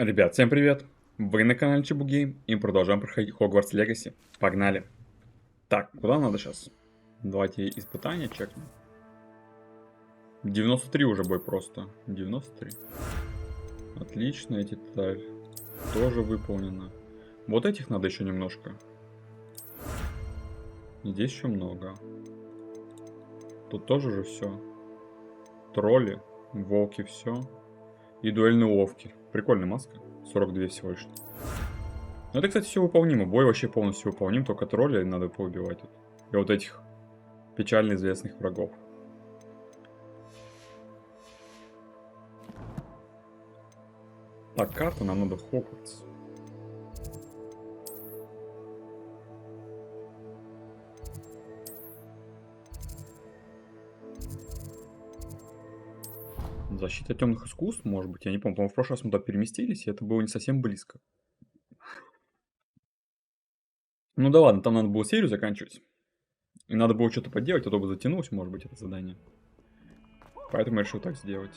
Ребят, всем привет! Вы на канале CHEBYGAME и продолжаем проходить Хогвартс Легаси. Погнали! Так, куда надо сейчас? Давайте испытания чекнем. 93 уже бой просто. 93. Отлично, эти тоже выполнено. Вот этих надо еще немножко. Здесь еще много. Тут тоже же все. Тролли, волки, все. И дуэльные уловки. Прикольная маска. 42 всего лишь. Ну это, кстати, все выполнимо. Бой вообще полностью выполним, только тролли надо поубивать. И вот этих печально известных врагов. Так, карту нам надо в Хогвартс. Защита темных искусств, может быть, я не помню. По-моему, в прошлый раз мы туда переместились, и это было не совсем близко. Ну да ладно, там надо было серию заканчивать. И надо было что-то поделать, а то бы затянулось, может быть, это задание. Поэтому я решил так сделать.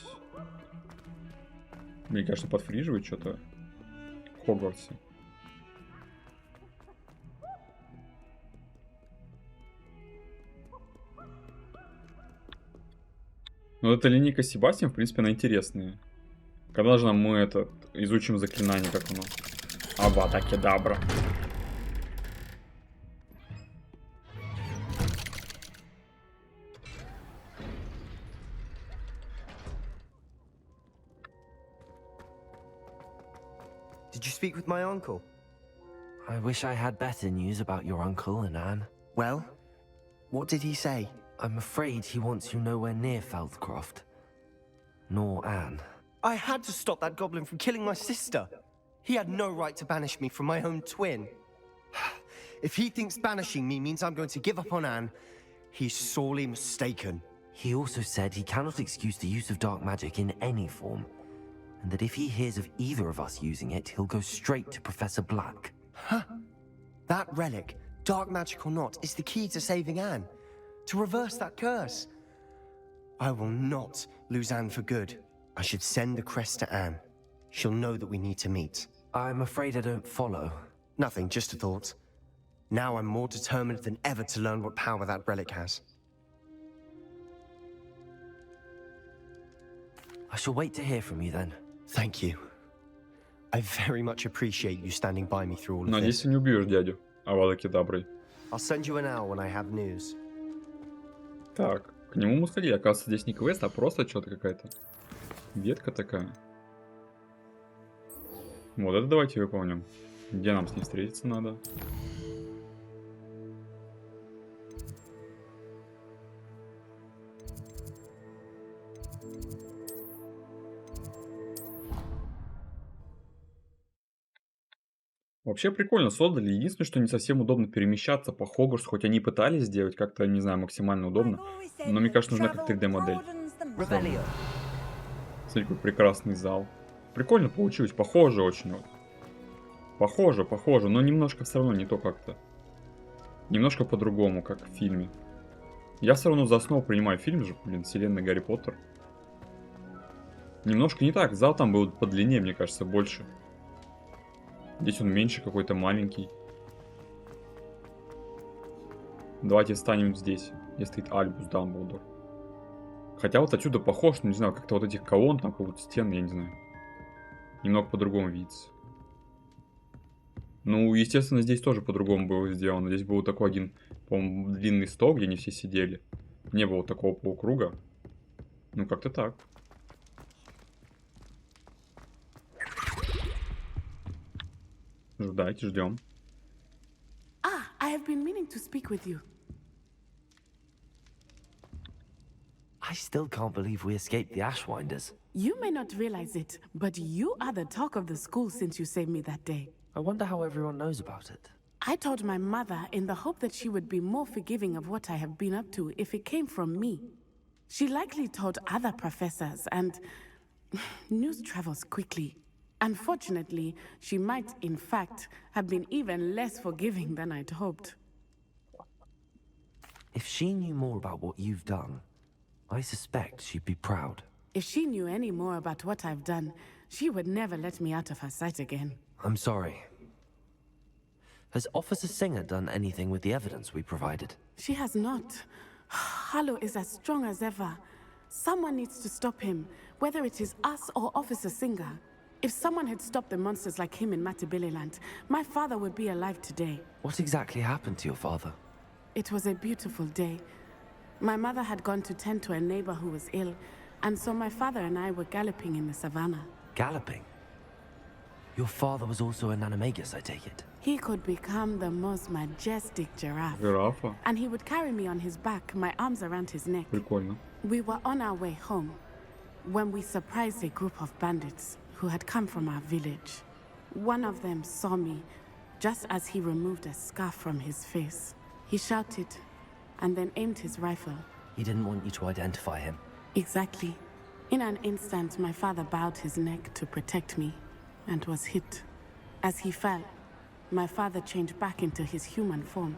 Мне, конечно, подфриживает что-то в Хогвартсе. Но эта линейка с Себастьяном, в принципе, она интересная. Когда же мы изучим заклинание, как оно? Авада Кедабра. Did you speak with my uncle? I wish I had better news about your uncle and Anne. Well, what did he say? I'm afraid he wants you nowhere near Feldcroft. Nor Anne. I had to stop that goblin from killing my sister. He had no right to banish me from my own twin. If he thinks banishing me means I'm going to give up on Anne, he's sorely mistaken. He also said he cannot excuse the use of dark magic in any form, and that if he hears of either of us using it, he'll go straight to Professor Black. Huh? That relic, dark magic or not, is the key to saving Anne. To reverse that curse. I will not lose Anne for good. I should send the crest to Anne. She'll know that we need to meet. I'm afraid I don't follow. Nothing, just a thought. Now I'm more determined than ever to learn what power that relic has. I shall wait to hear from you then. Thank you. I very much appreciate you standing by me through all of Надеюсь, this. ты не убьешь дядю Авада Кедаброй. I'll send you an hour when I have news. Так, к нему мы сходили. Оказывается, здесь не квест, а просто что-то какая-то ветка такая. Вот это давайте выполним. Где нам с ней встретиться надо? Вообще прикольно создали. Единственное, что не совсем удобно перемещаться по Хогвартсу, хоть они и пытались сделать как-то, не знаю, максимально удобно. Но мне кажется, нужна как 3D-модель. Смотри, какой прекрасный зал. Прикольно получилось, похоже очень вот. Похоже, но немножко все равно не то как-то. Немножко по-другому, как в фильме. Я все равно за основу принимаю фильм же, блин, вселенная Гарри Поттер. Немножко не так, зал там был по длине, мне кажется, больше. Здесь он меньше какой-то, маленький. Давайте встанем здесь, где стоит Альбус Дамблдор. Хотя вот отсюда похож, ну не знаю, как-то вот этих колонн, там как будто стены, я не знаю. Немного по-другому видится. Ну, естественно, здесь тоже по-другому было сделано. Здесь был такой один, по-моему, длинный стол, где они все сидели. Не было такого полукруга. Ну, как-то так. Ждайте, ждем. Ah, I have been meaning to speak with you. I still can't believe we escaped the Ashwinders. You may not realize it, but you are the talk of the school since you saved me that day. I wonder how everyone knows about it. I told my mother in the hope that she would be more forgiving of what I have been up to if it came from me. She likely told other professors, and news travels quickly. Unfortunately, she might, in fact, have been even less forgiving than I'd hoped. If she knew more about what you've done, I suspect she'd be proud. If she knew any more about what I've done, She would never let me out of her sight again. I'm sorry. Has Officer Singer done anything with the evidence we provided? She has not. Harlow is as strong as ever. Someone needs to stop him, whether it is us or Officer Singer. If someone had stopped the monsters like him in Matabeleland, my father would be alive today. What exactly happened to your father? It was a beautiful day. My mother had gone to tend to a neighbor who was ill, and so my father and I were galloping in the savannah. Galloping? Your father was also an animagus, I take it? He could become the most majestic giraffe. Жирафа. And he would carry me on his back, my arms around his neck. Прикольно. We were on our way home when we surprised a group of bandits who had come from our village. One of them saw me just as he removed a scarf from his face. He shouted and then aimed his rifle. He didn't want you to identify him. Exactly. In an instant, my father bowed his neck to protect me and was hit. As he fell, my father changed back into his human form.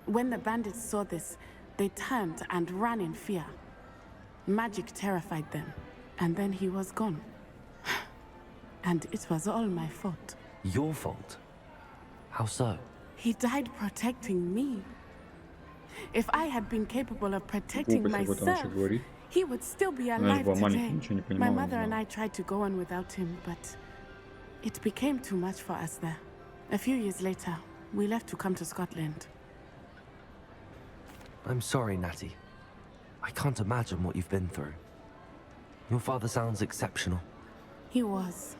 When the bandits saw this, they turned and ran in fear. Magic terrified them, and then he was gone. And it was all my fault. Your fault? How so? He died protecting me. If I had been capable of protecting Глупость какой-то он myself, еще говорит. he would still be Она же alive была маленькая, today. ничего не My понимала, не mother and знала. I tried to go on without him, but it became too much for us there. A few years later, we left to come to Scotland. I'm sorry, Natty. I can't imagine what you've been through. Your father sounds exceptional. He was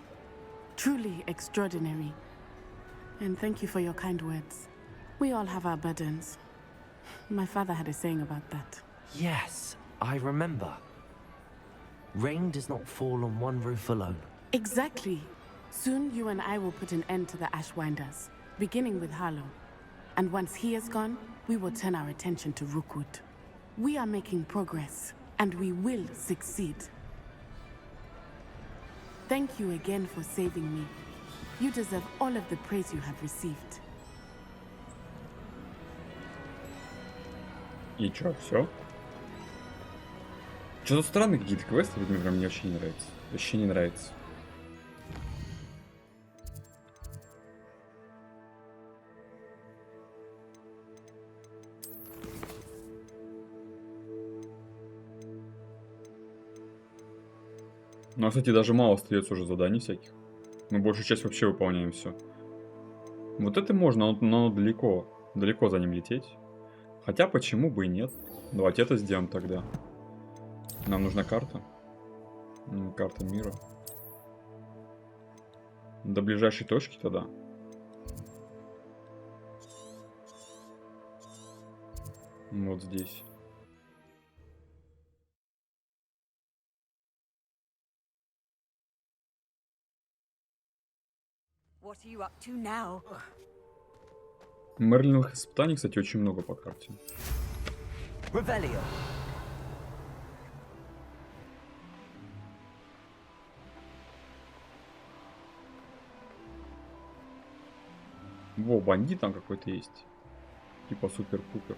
truly extraordinary. And thank you for your kind words. We all have our burdens. My father had a saying about that. Yes, I remember. Rain does not fall on one roof alone. Exactly. Soon you and I will put an end to the Ashwinders, beginning with Harlow. And once he is gone, we will turn our attention to Rookwood. We are making progress, and we will succeed. Thank you again for saving me. You deserve all of the praise you have received. И чё, все? Что-то странные какие-то квесты, вот мне вообще не нравится. Вообще не нравится. Ну, кстати, даже мало остается уже заданий всяких. Мы большую часть вообще выполняем все. Вот это можно, но далеко. Далеко за ним лететь. Хотя, почему бы и нет? Давайте это сделаем тогда. Нам нужна карта. Карта мира. До ближайшей точки тогда. Вот здесь. What are you up to now? Мерлиновых испытаний, кстати, очень много по карте. Revelio. Во, бандит там какой-то есть. Типа супер-пупер.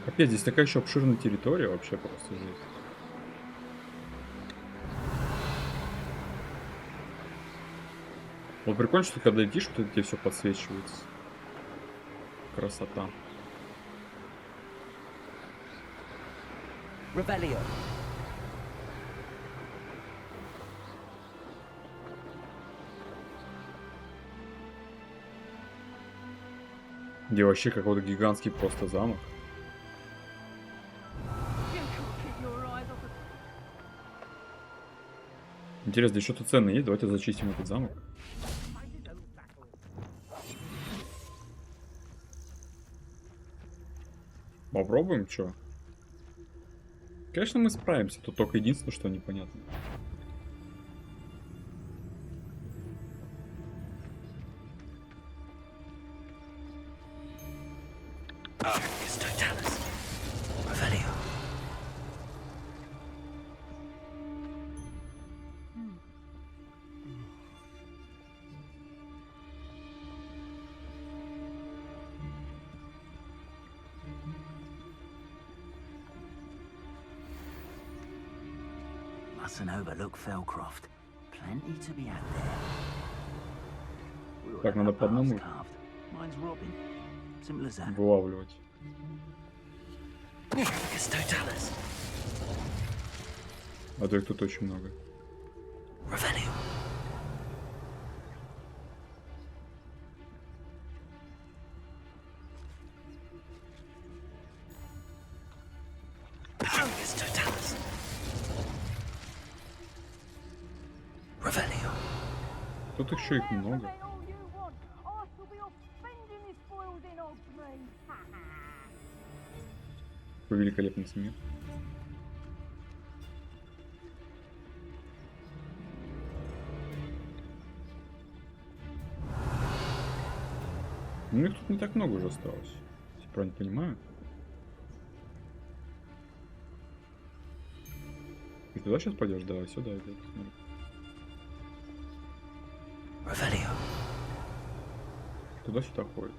Капец, здесь такая еще обширная территория, вообще просто жесть. Вот прикольно, что когда летишь, вот это тебе все подсвечивается. Красота. Revelio. Где вообще какой-то гигантский просто замок. Интересно, здесь что-то ценное есть? Давайте зачистим этот замок. Попробуем, что? Конечно, мы справимся. Тут только единственное, что непонятно. Revelio. Mustn't overlook Felcroft. Plenty to be had there. We all Так, have надо our по одному paths carved. Mine's Robin. Simple as that. вылавливать. Totalis. А то их тут очень много. Revelio. Totalis. Revelio. Тут еще их много. Какой великолепный смех. Ну их тут не так много уже осталось. Если правильно понимаю. Ты туда сейчас пойдешь? Давай сюда идет. Revelio. Туда-сюда ходит.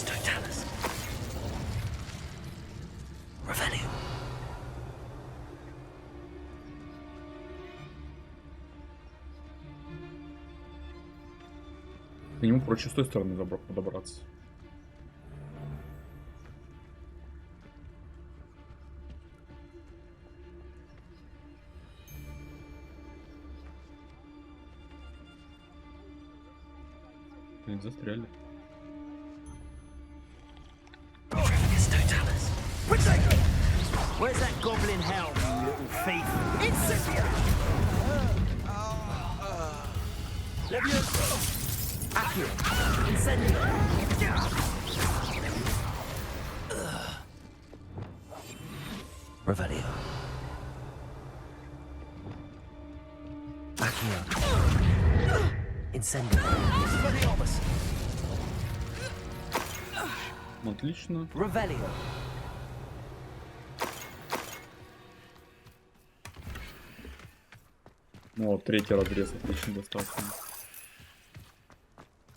Totalis. Revelio. К нему проще с той стороны подобраться. Блин, застряли. Totalis. Where's that goblin hell, you little thief? Incendio. Accio. Incendio. Revelio. Accio. Incendio. Expelliarmus. Отлично. Revelio. Ну вот, третий разрез отлично достался.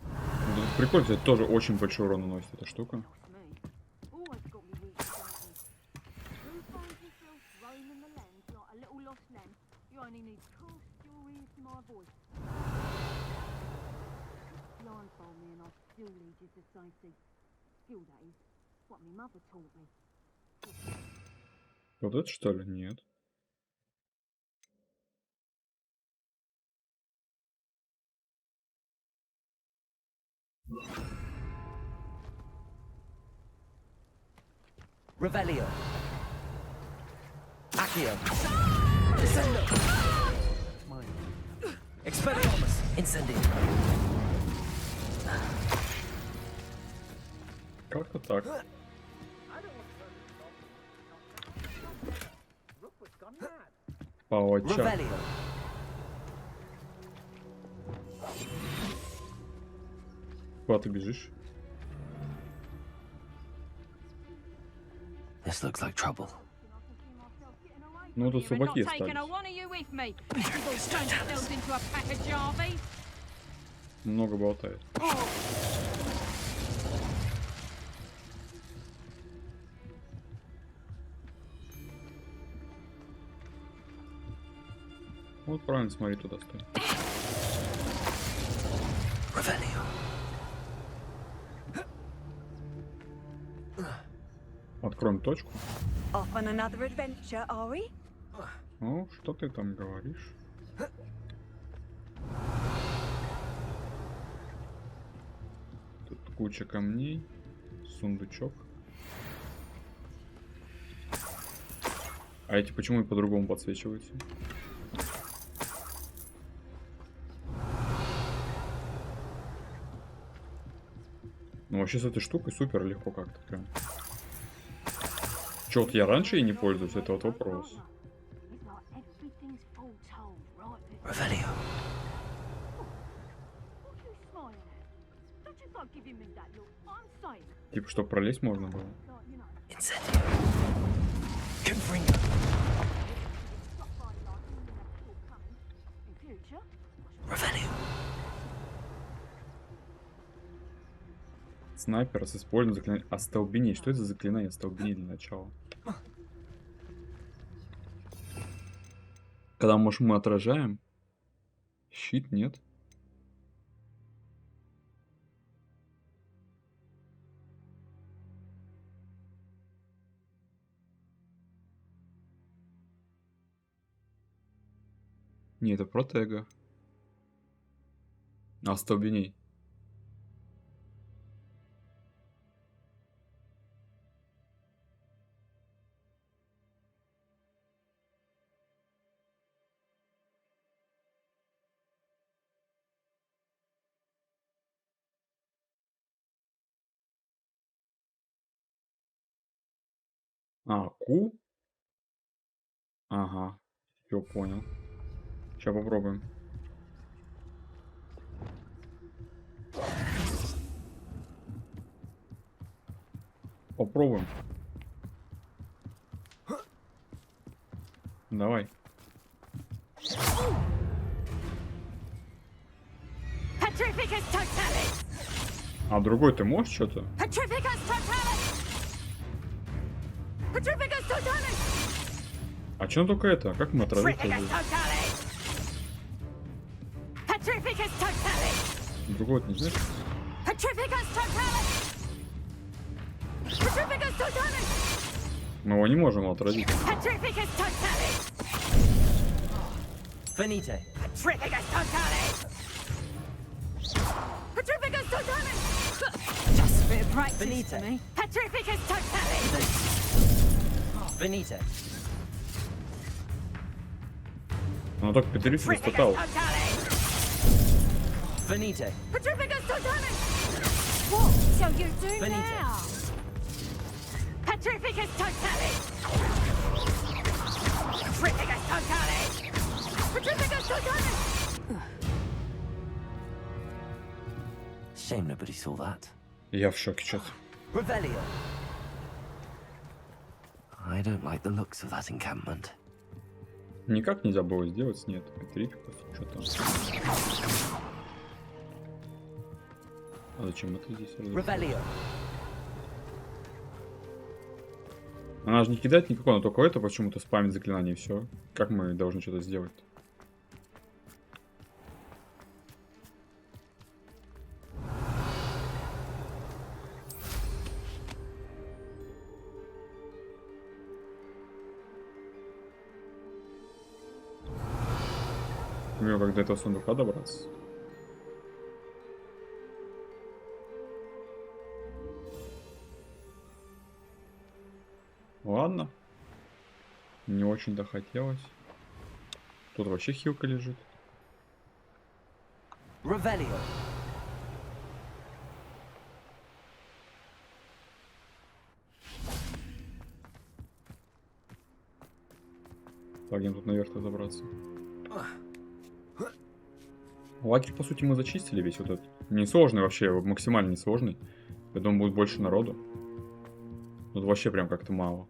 Вот это прикольно, кстати, тоже очень большой урон наносит эта штука. Вот это что ли? Нет. Revelio. Accio. Descendo. Expelliarmus. Incendio. Как-то так. Пауча. Revelio. Куда ты бежишь? This looks like trouble. Ну тут собаки Taking a остались. one of you with me. You've all turned yourselves into a pack of Jarvies. Много болтает. Вот правильно, смотри, туда стой. Revelio. Откроем точку. Off on another adventure, are we? Ну, что ты там говоришь? Тут куча камней, сундучок. А эти почему и по-другому подсвечиваются? Ну вообще с этой штукой супер легко как-то прям. Чё, вот я раньше ей не пользуюсь, это вот вопрос. Revelio. Типа, что пролезть можно было? Incendio. Confringo. Снайпера с использованием заклинания остолбеней. Что это за заклинание остолбеней для начала? Когда, может, мы отражаем? Щит нет. Не, это протега. Остолбеней. А, Q? Ага. Все понял. Сейчас попробуем. Попробуем. Давай. Petrificus totalis! А другой ты можешь что-то? Petrificus totalis! Petrificus totalis! А что только это? Как мы отразить? Petrificus totalis! Petrificus totalis! Другой не знаешь? Petrificus totalis! Petrificus totalis! Мы его не можем отразить. Petrificus totalis! Finite. Petrificus totalis! Petrificus totalis! Just a bit of practice Benita. for me. Petrificus totalis! Finite. Оно только Петрификус Petrificus тотал. totalis! Finite. Petrificus totalis! What shall you do Benita. now? Petrificus totalis! Petrificus totalis! Petrificus totalis! Shame nobody saw that. Я в шоке что-то. Revelio. I don't like the looks of that encampment. Никак нельзя было сделать. Нет, Петрификус. Что там? А зачем это здесь? Revelio. Она же не кидает никакого, но только это почему-то спамит заклинание и все. Как мы должны что-то сделать? Мне как до этого сундука добраться? Ладно. Не очень-то хотелось. Тут вообще хилка лежит. Revelio. Так, им тут наверх-то забраться. Лагерь, по сути, мы зачистили весь вот этот. Несложный вообще, максимально несложный. Я думаю, будет больше народу. Тут вообще прям как-то мало.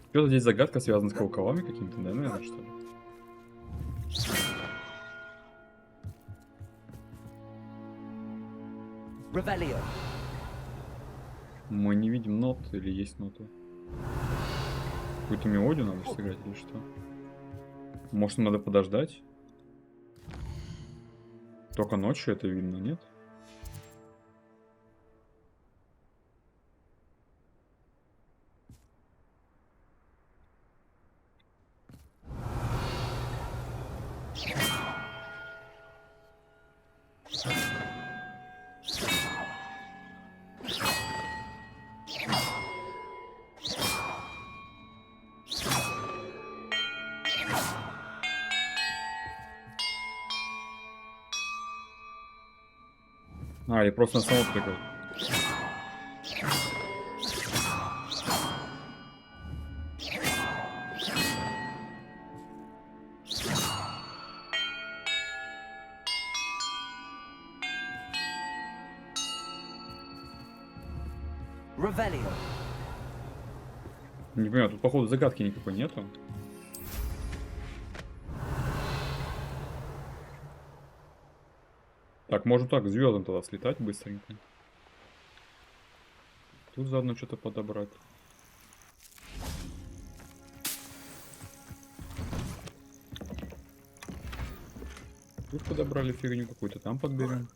Что-то здесь загадка связана с колоколами какими-то, да, наверное, что ли? Revelio. Мы не видим нот или есть ноты? Какую-то мелодию надо сыграть или что? Может, надо подождать? Только ночью это видно, нет? А, или просто на самого такой. Revelio. Не понимаю, тут походу загадки никакой нету. Так, можно так, к звездам тогда слетать быстренько. Тут заодно что-то подобрать. Тут подобрали фигню какую-то, там подберем.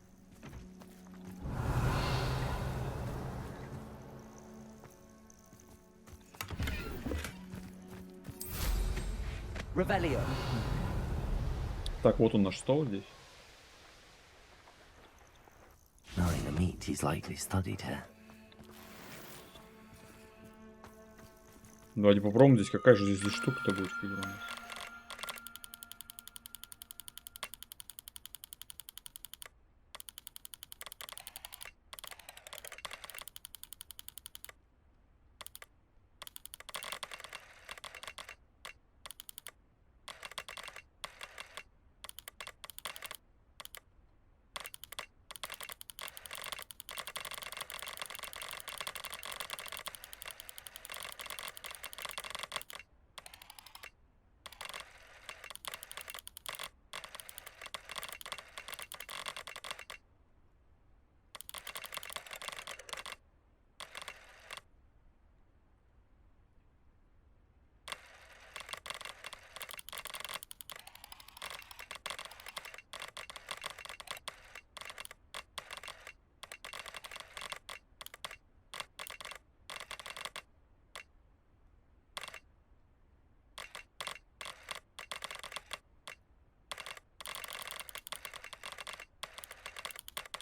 Revelio. Так, вот он наш стол здесь. Knowing the meat, he's likely studied here. Давайте попробуем здесь, какая же здесь штука-то будет фигура у нас.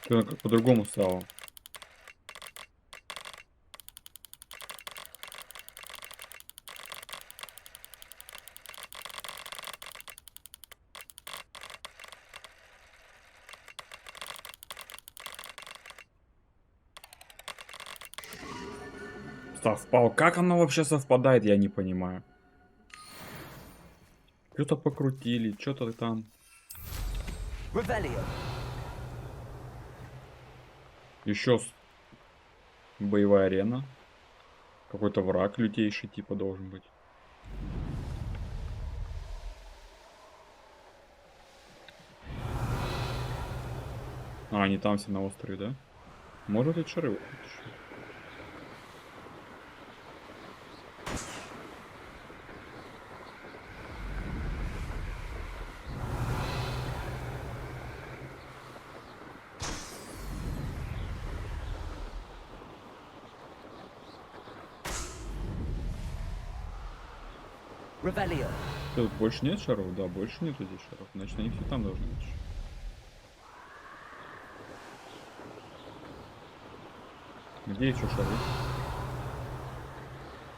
Что-то как по-другому стало. Совпал. Как оно вообще совпадает, я не понимаю. Что-то покрутили, что-то там. Revelio. Еще боевая арена. Какой-то враг лютейший типа должен быть. А, они там все на острове, да? Может эти шары выходить? Revelio. Тут больше нет шаров? Да, больше нету здесь шаров. Значит, они все там должны быть. Где еще шары?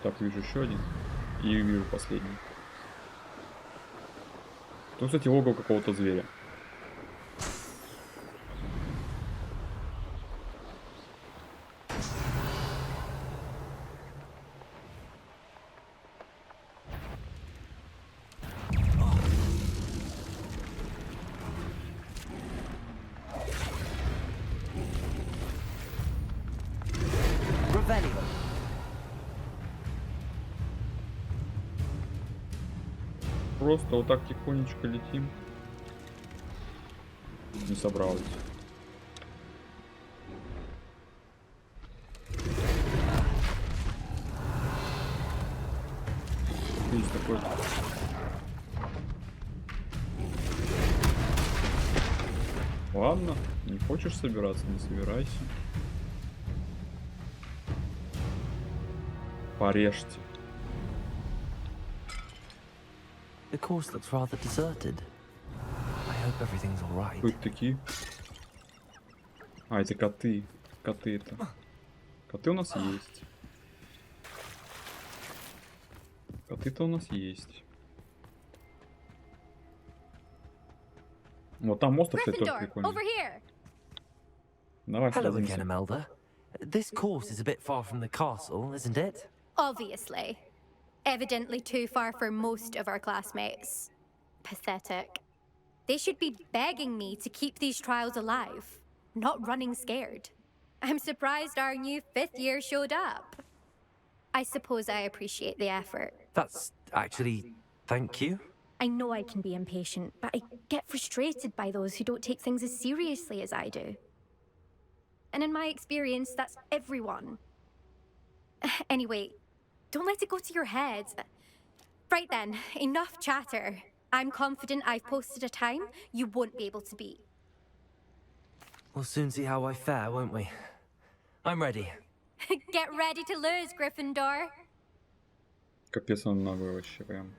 Так, вижу еще один. И вижу последний. Тут, кстати, логово какого-то зверя. Revelio. Просто вот так тихонечко летим. Не собралась. Есть такой. Ладно, не хочешь собираться, не собирайся. Порежьте. The course looks rather deserted. I hope everything's all right. Кто это такие? А, эти коты. Коты это. Коты у нас есть. Коты-то у нас есть. Вот там остров, кстати, тоже Gryffindor, прикольный. over here. Давай Hello сразимся. again, Imelda. This course is a bit far from the castle, isn't it? Obviously. Evidently too far for most of our classmates. Pathetic. They should be begging me to keep these trials alive, not running scared. I'm surprised our new 5th year showed up. I suppose I appreciate the effort. That's actually... thank you. I know I can be impatient, but I get frustrated by those who don't take things as seriously as I do. And in my experience, that's everyone. Anyway, don't let it go to your head. Right then, enough chatter. I'm confident I've posted a time you won't be able to beat. We'll soon see how I fare, won't we? I'm ready. Get ready to lose, Gryffindor. Капец он наглый вообще прям.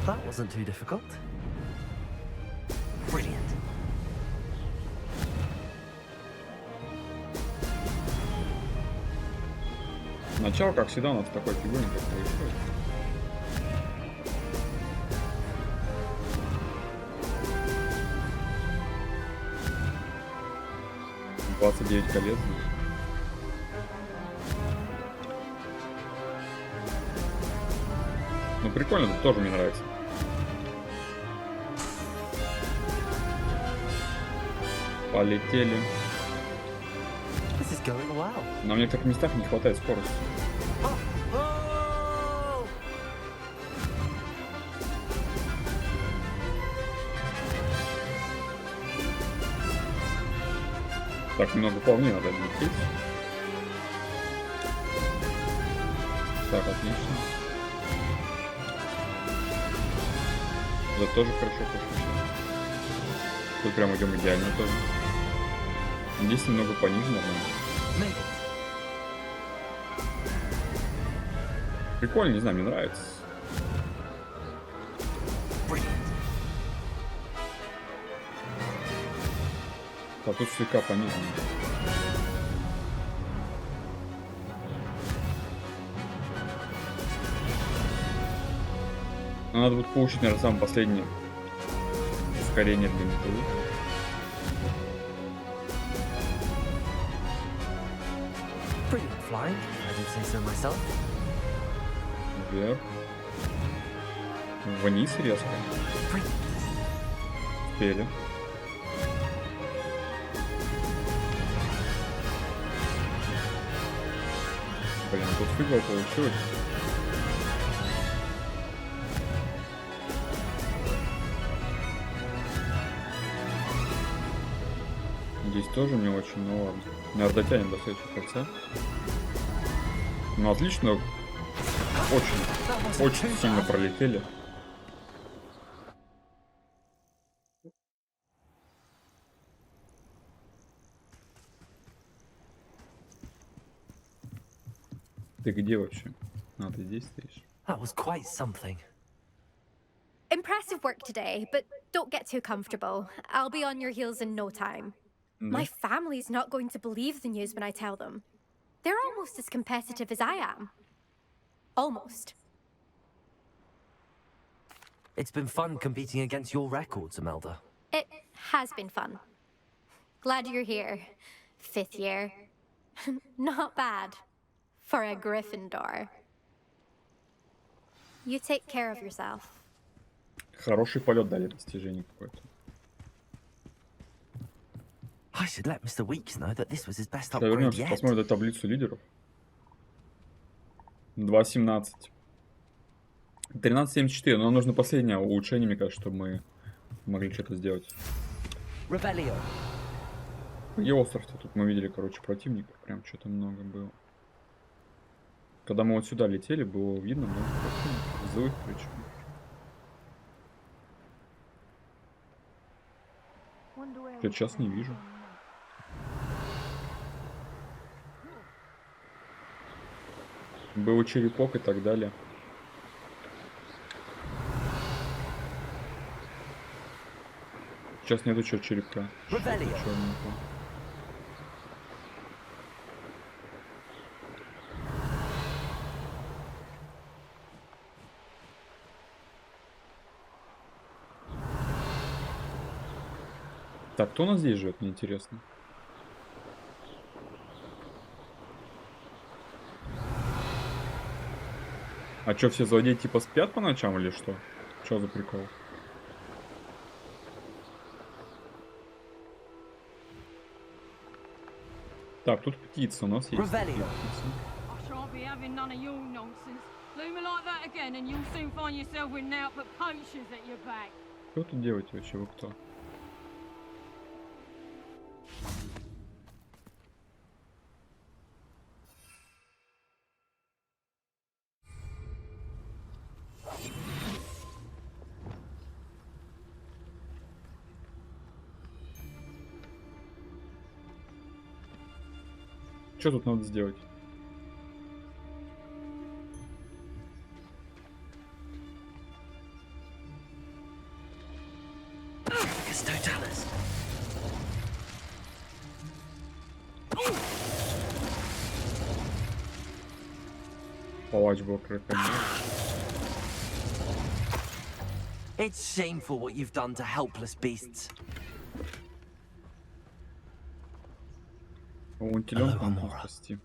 That wasn't too difficult. Brilliant. Начало, как всегда, у нас такой фигурненько происходит. «29 колец». Ну прикольно, тут тоже мне нравится. Полетели. This is going well. Но в некоторых местах не хватает скорости. Oh! Так, немного плавнее надо лететь. Так, отлично. Это тоже хорошо пошло. Тут прям идем идеально тоже. Здесь немного пониже, наверное. Прикольно, не знаю, мне нравится. А тут слегка пониже. Но надо будет получить, наверное, самое последнее ускорение для металла. Brilliant flying, I did say so myself. Вверх. Вниз резко. Успели. Блин, тут фигово получилось. Здесь тоже не очень, ну ладно. Наверное, дотянем до следующего кольца. Ну отлично. Очень сильно пролетели. Ты где вообще? А, ты здесь стоишь. That was quite something. Impressive work today, but don't get too comfortable. I'll be on your heels in no time. My family's not going to believe the news when I tell them. They're almost as competitive as I am. Almost. It's been fun competing against your records, Imelda. It has been fun. Glad you're here. 5th year. Not bad. For a Gryffindor. You take care of yourself. Хороший полет дали, достижение какое-то. I should let Mr. Weeks know that this was his best upgrade Вернемся, yet. посмотрим таблицу лидеров. 2.17. 13.74. Но нам нужно последнее улучшение, мне кажется, чтобы мы могли что-то сделать. Rebellion. Где остров-то? Тут мы видели, короче, противников. Прям что-то много было. Когда мы вот сюда летели, было видно много противников. Злых причем. Я сейчас не вижу. Был черепок и так далее. Сейчас нету черепка. Черненького. Так, кто у нас здесь живет, мне интересно. А чё, все злодеи типа спят по ночам или что? Чё за прикол? Так, тут птица у нас есть. Revelio. I shan't be having none of your nonsense. Do me like that again, and you'll soon find yourself with naught but poachers at your back. Что тут делаете вообще? Вы кто? Что тут надо сделать? Totalis. Палач был крокодил. It's shameful what you've done to helpless beasts. Вон теленка надо спасти.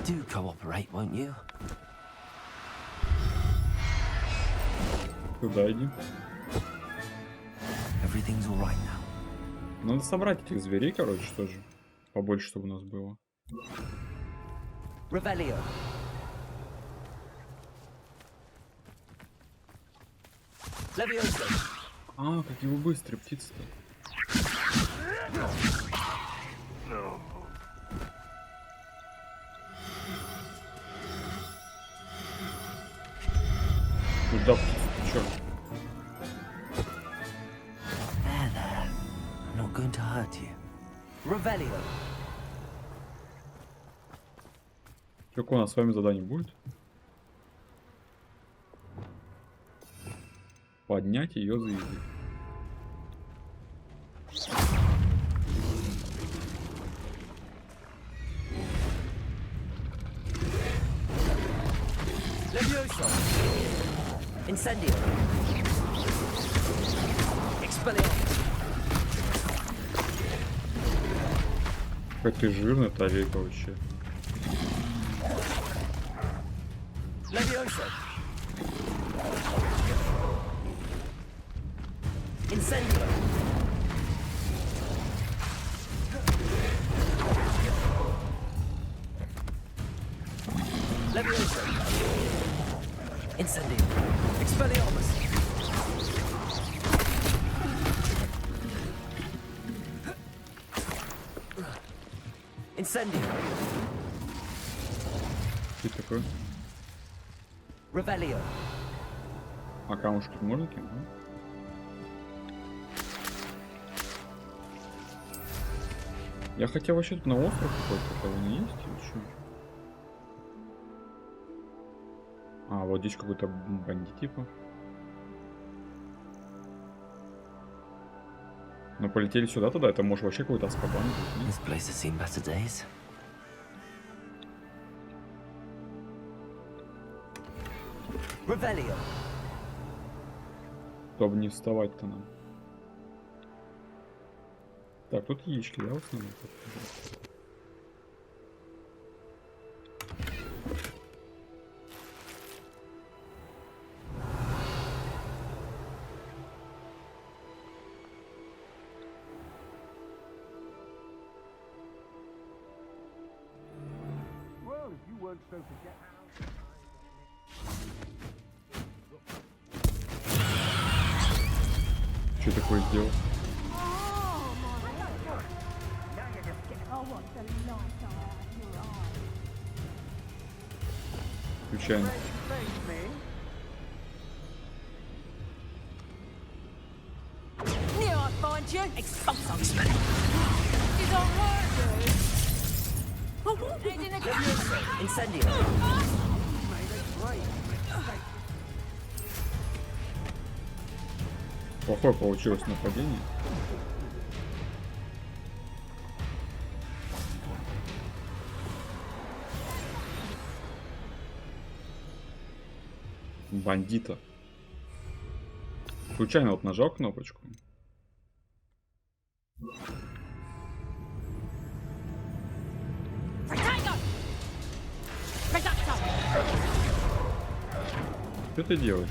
Do cooperate, won't you? Туда иди. Everything's all right now. Надо собрать этих зверей, короче, тоже. Побольше, чтобы у нас было. Revelio. Levioso. А, какие вы быстрые птицы-то. Куда птица? Чё? There, there. I'm not going to hurt you. Revelio. Какое у нас с вами задание будет? Поднять ее за язык. Levioso. Incendio. Expelliarmus. Какая ты жирная тарелка вообще. Levioso. Incendio. Levioso. Incendio. Expelliarmus. Incendio. Что это такое? Revelio. А камушки можно кинуть? Да? Я хотел вообще тут на остров какой-то, того не есть или что? А, вот здесь какой-то бандит типа. Ну полетели сюда тогда, это может вообще какой-то Азкабан быть, нет? This place has seen better days. Revelio. Чтобы не вставать-то нам. Так, тут яички, да, в основном? Что такое сделал? Включаем. Here I find you. Expulso. You don't hurt you. Incendio. Плохое получилось нападение. Бандита. Случайно вот нажал кнопочку. Что ты делаешь?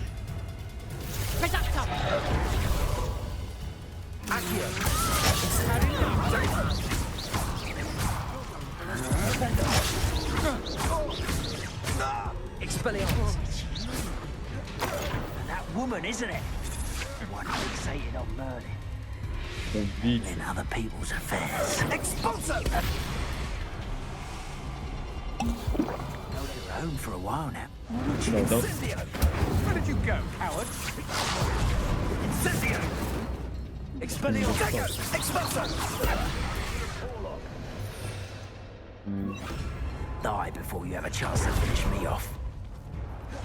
Expelliarmus. And that woman, isn't it? One fixated on murder Убийца. in other people's affairs. Expulso! Held her own for a while now. Да. Incendio! Where did you go, coward? Incendio! Expelliarmus! Expulso! Die before you have a chance to finish me off.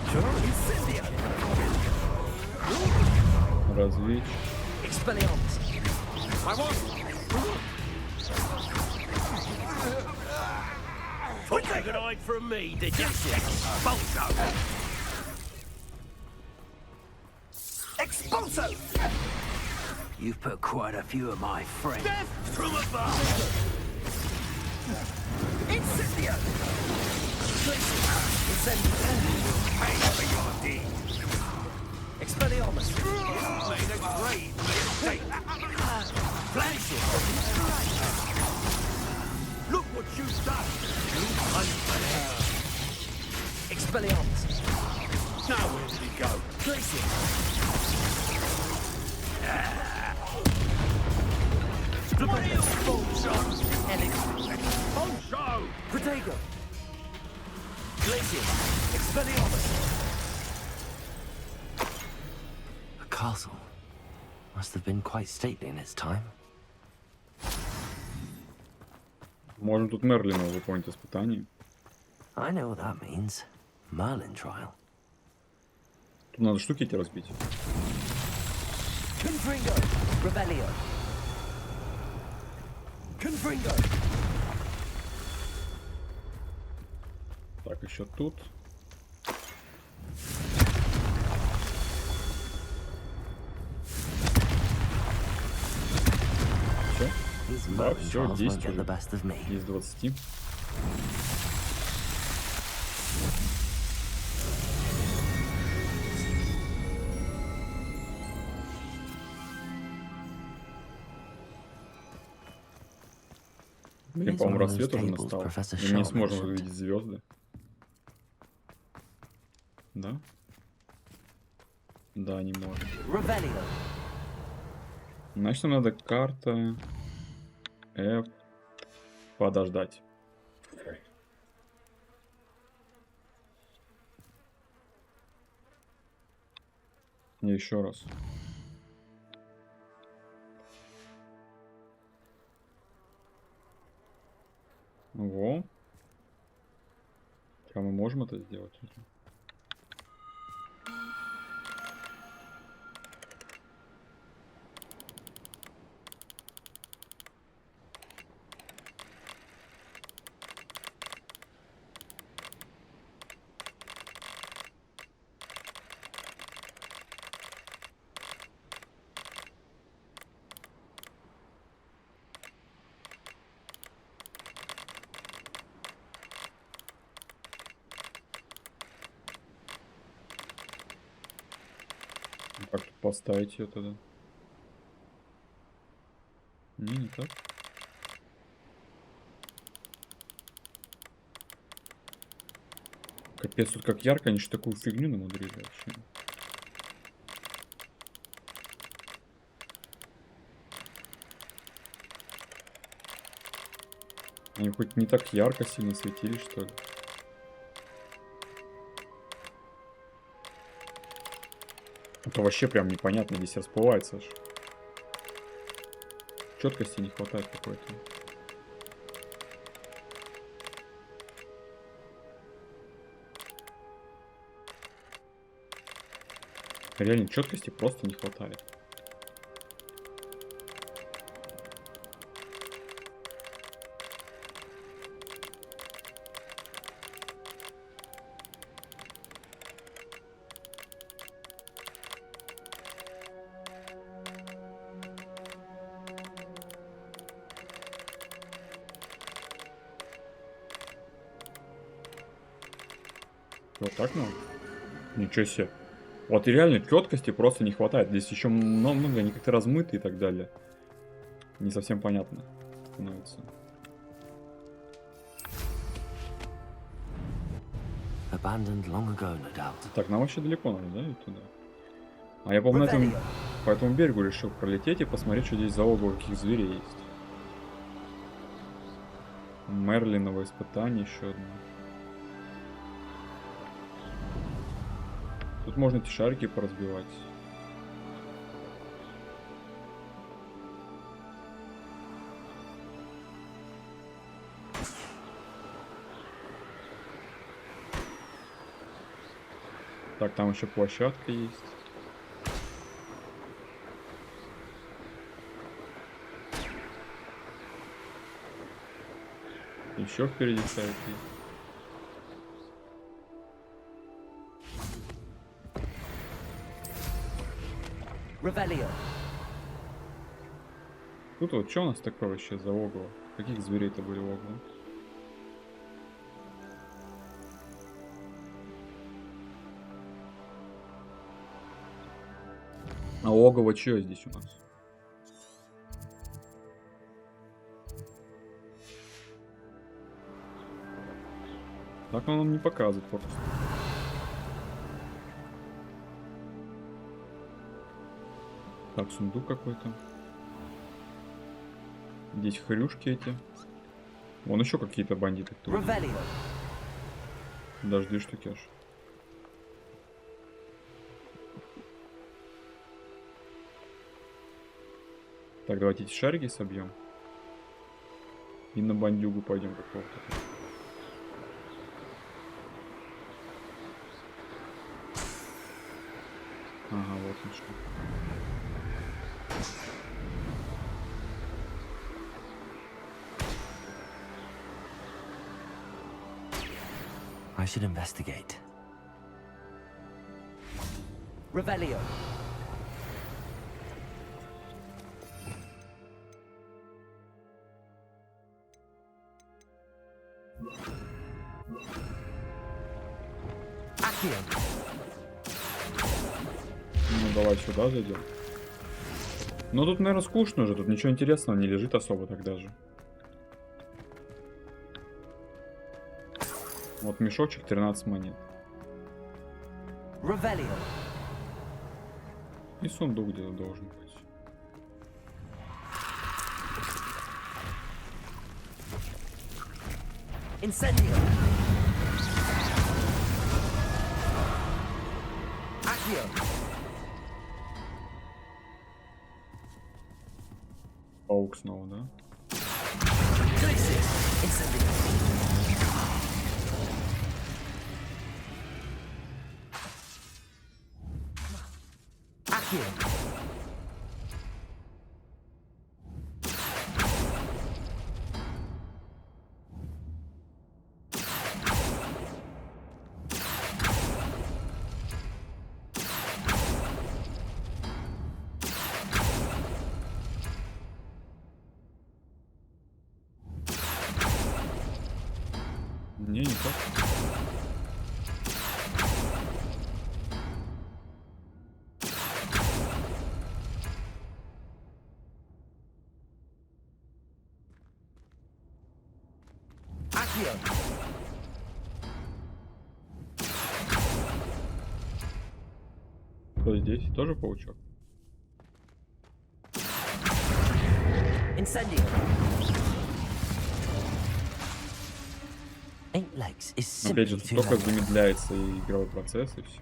Incendio! Развить. Expelliarmus! I want. Take an eye from me, did you? Expulso! Expulso! You've put quite a few of my friends. Death from above! Incendio! Incendio! Pay for your deeds! Expelliarmus! Made a grave mistake! Flagship! Look what you've done! You unfair! Expelliarmus! Now where did he go? Glacier! What are you fools on? Poncho! Protego! Glacier! Expelliarmus! A castle. Must have been quite stately in its time. Можем тут Мерлина выполнить испытание. I know what that means. Merlin trial. Тут надо штуки эти разбить. Confringo! Rebellion! Confringo! Так, еще тут. Все. These Да, Merlin все, trials won't get the действует. best of me. Из 20. Блин, по-моему, рассвет уже настал. И мы не сможем увидеть звезды. Да? Да, не можем. Rebellion! Значит, нам надо карта F. Подождать. И еще раз. Во. А мы можем это сделать? Как тут поставить ее тогда? Не так. Капец, тут как ярко, они же такую фигню намудрили вообще. Они хоть не так ярко сильно светили, что ли? Это вообще прям непонятно, здесь расплывается аж. Четкости не хватает какой-то. Реально четкости просто не хватает. Вот так надо? Ничего себе. Вот и реально четкости просто не хватает. Здесь еще много, они как-то размыты и так далее. Не совсем понятно становится. Abandoned long ago, no doubt. Так, нам вообще далеко надо, да, и туда? А я, по-моему, по этому берегу решил пролететь и посмотреть, что здесь за логово каких зверей есть. Мерлиново испытание еще одно. Тут можно эти шарики поразбивать. Так, там еще площадка есть. Еще впереди сайт есть. Тут вот что у нас такое вообще за логово? Каких зверей-то были логово? А логово чье здесь у нас? Так он нам не показывает просто. Так, сундук какой-то. Здесь хрюшки эти. Вон еще какие-то бандиты. Даже 2 штуки аж. Так, давайте эти шарики собьем. И на бандюгу пойдем какого-то. Ага, вот он что. I should investigate. Revelio. Ну давай сюда зайдем. Ну тут, наверное, скучно уже, тут ничего интересного не лежит особо так даже. Вот мешочек 13 монет. Revelio. И сундук где-то должен быть. Incendio. Accio. Паук снова, да? Incendio. Accio. Не, не так. Accio. Что здесь? Тоже паучок? Incendio. 8 legs is Опять же, simply тут too только low. замедляется и игровой процесс, и все.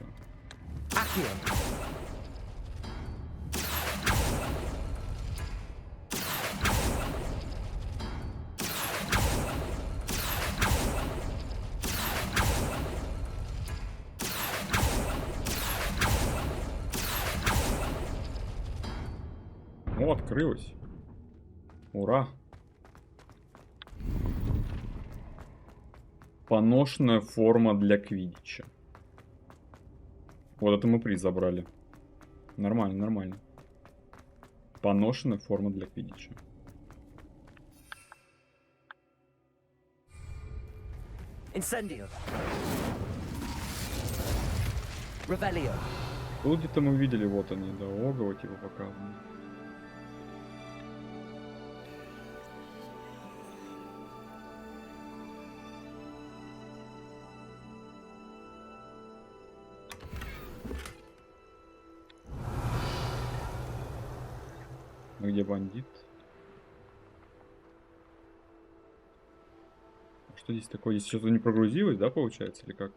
Accio. О, открылось. Ура. Поношенная форма для квиддича. Вот это мы приз забрали. Нормально, нормально. Поношенная форма для квиддича. Incendio. Revelio. Тут где-то мы видели, вот они, да, логово типа показано. А где бандит? А что здесь такое? Здесь что-то не прогрузилось, да, получается, или как?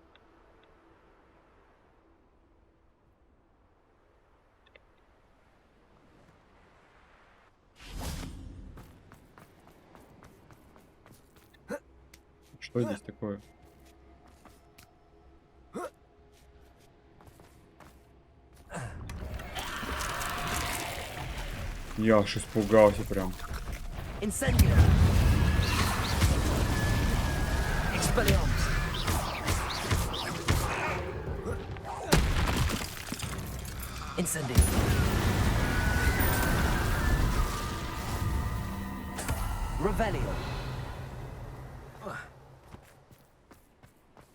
Что здесь такое? Я аж испугался прям. Incendio. Expelliarmus. Incendio. Revelio.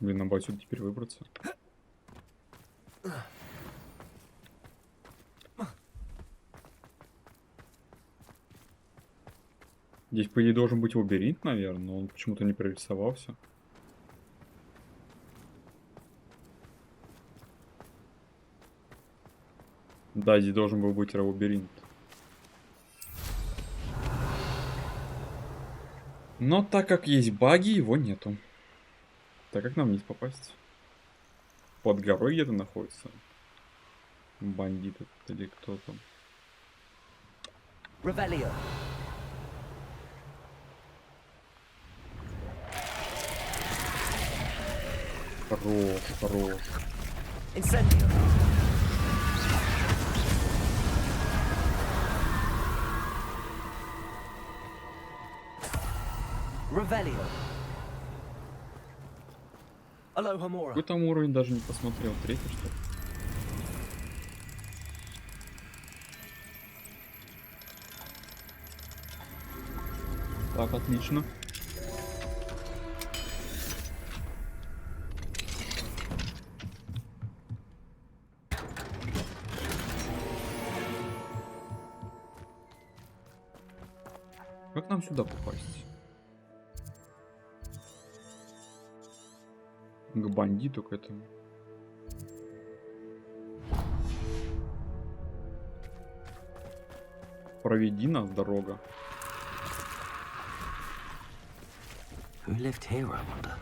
Блин, нам бы отсюда теперь выбраться. Здесь, по идее, должен быть лабиринт, наверное, но он почему-то не прорисовался. Да, здесь должен был быть лабиринт. Но так как есть баги, его нету. Так как нам вниз попасть? Под горой где-то находится. Бандит или кто там. Revelio. Хорош, хорош. Incendio. Revelio. Alohomora. Какой там уровень даже не посмотрел. Третий, что ли? Так, отлично. Как нам сюда попасть? К бандиту, к этому. Проведи нас, дорога. Who lived here, I wonder?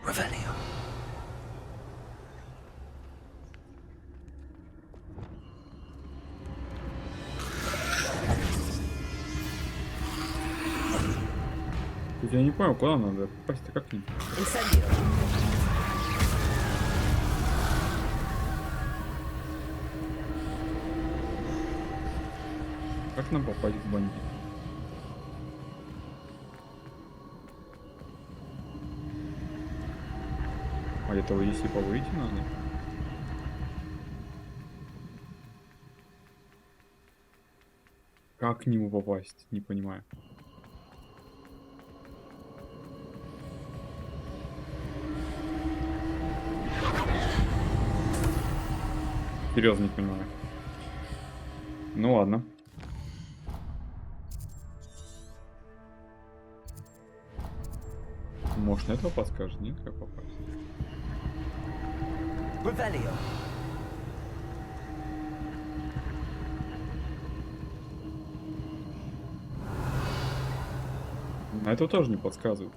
Revelio. Я не понял, куда надо попасть-то, как не? Incendio. Как нам попасть к бандиту? А этого если выйти надо? Как к нему попасть? Не понимаю. Серьезно не понимаю. Ну ладно. Может, на этого подскажет? Нет, как попасть? Revelio. На этого тоже не подсказывают.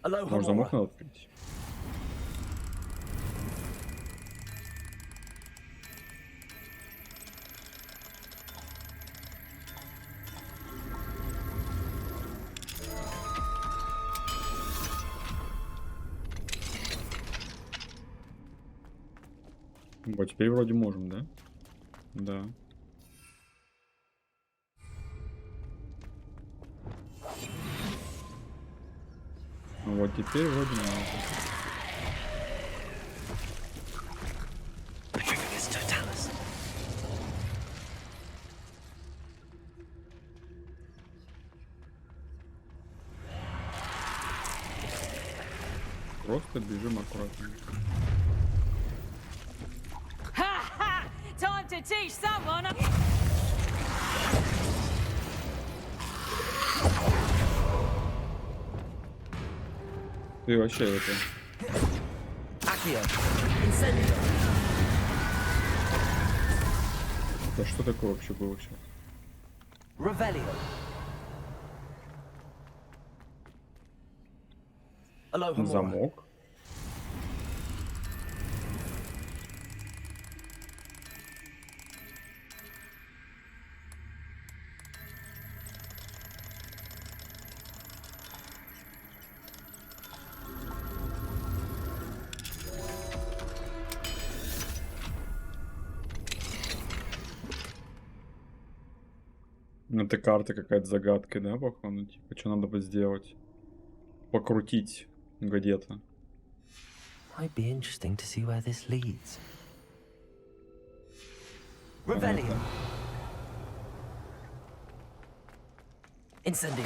Может, замок надо открыть? Вот теперь вроде можем, да? Да. Вот теперь вроде надо. Просто бежим аккуратно. Time to teach someone. Ты вообще это... Да что такое вообще было сейчас? Замок. Это карта какая-то загадка, да, походу? Типа, что надо бы сделать? Покрутить где-то. Might be interesting to see where this leads. Revelio. Incendio.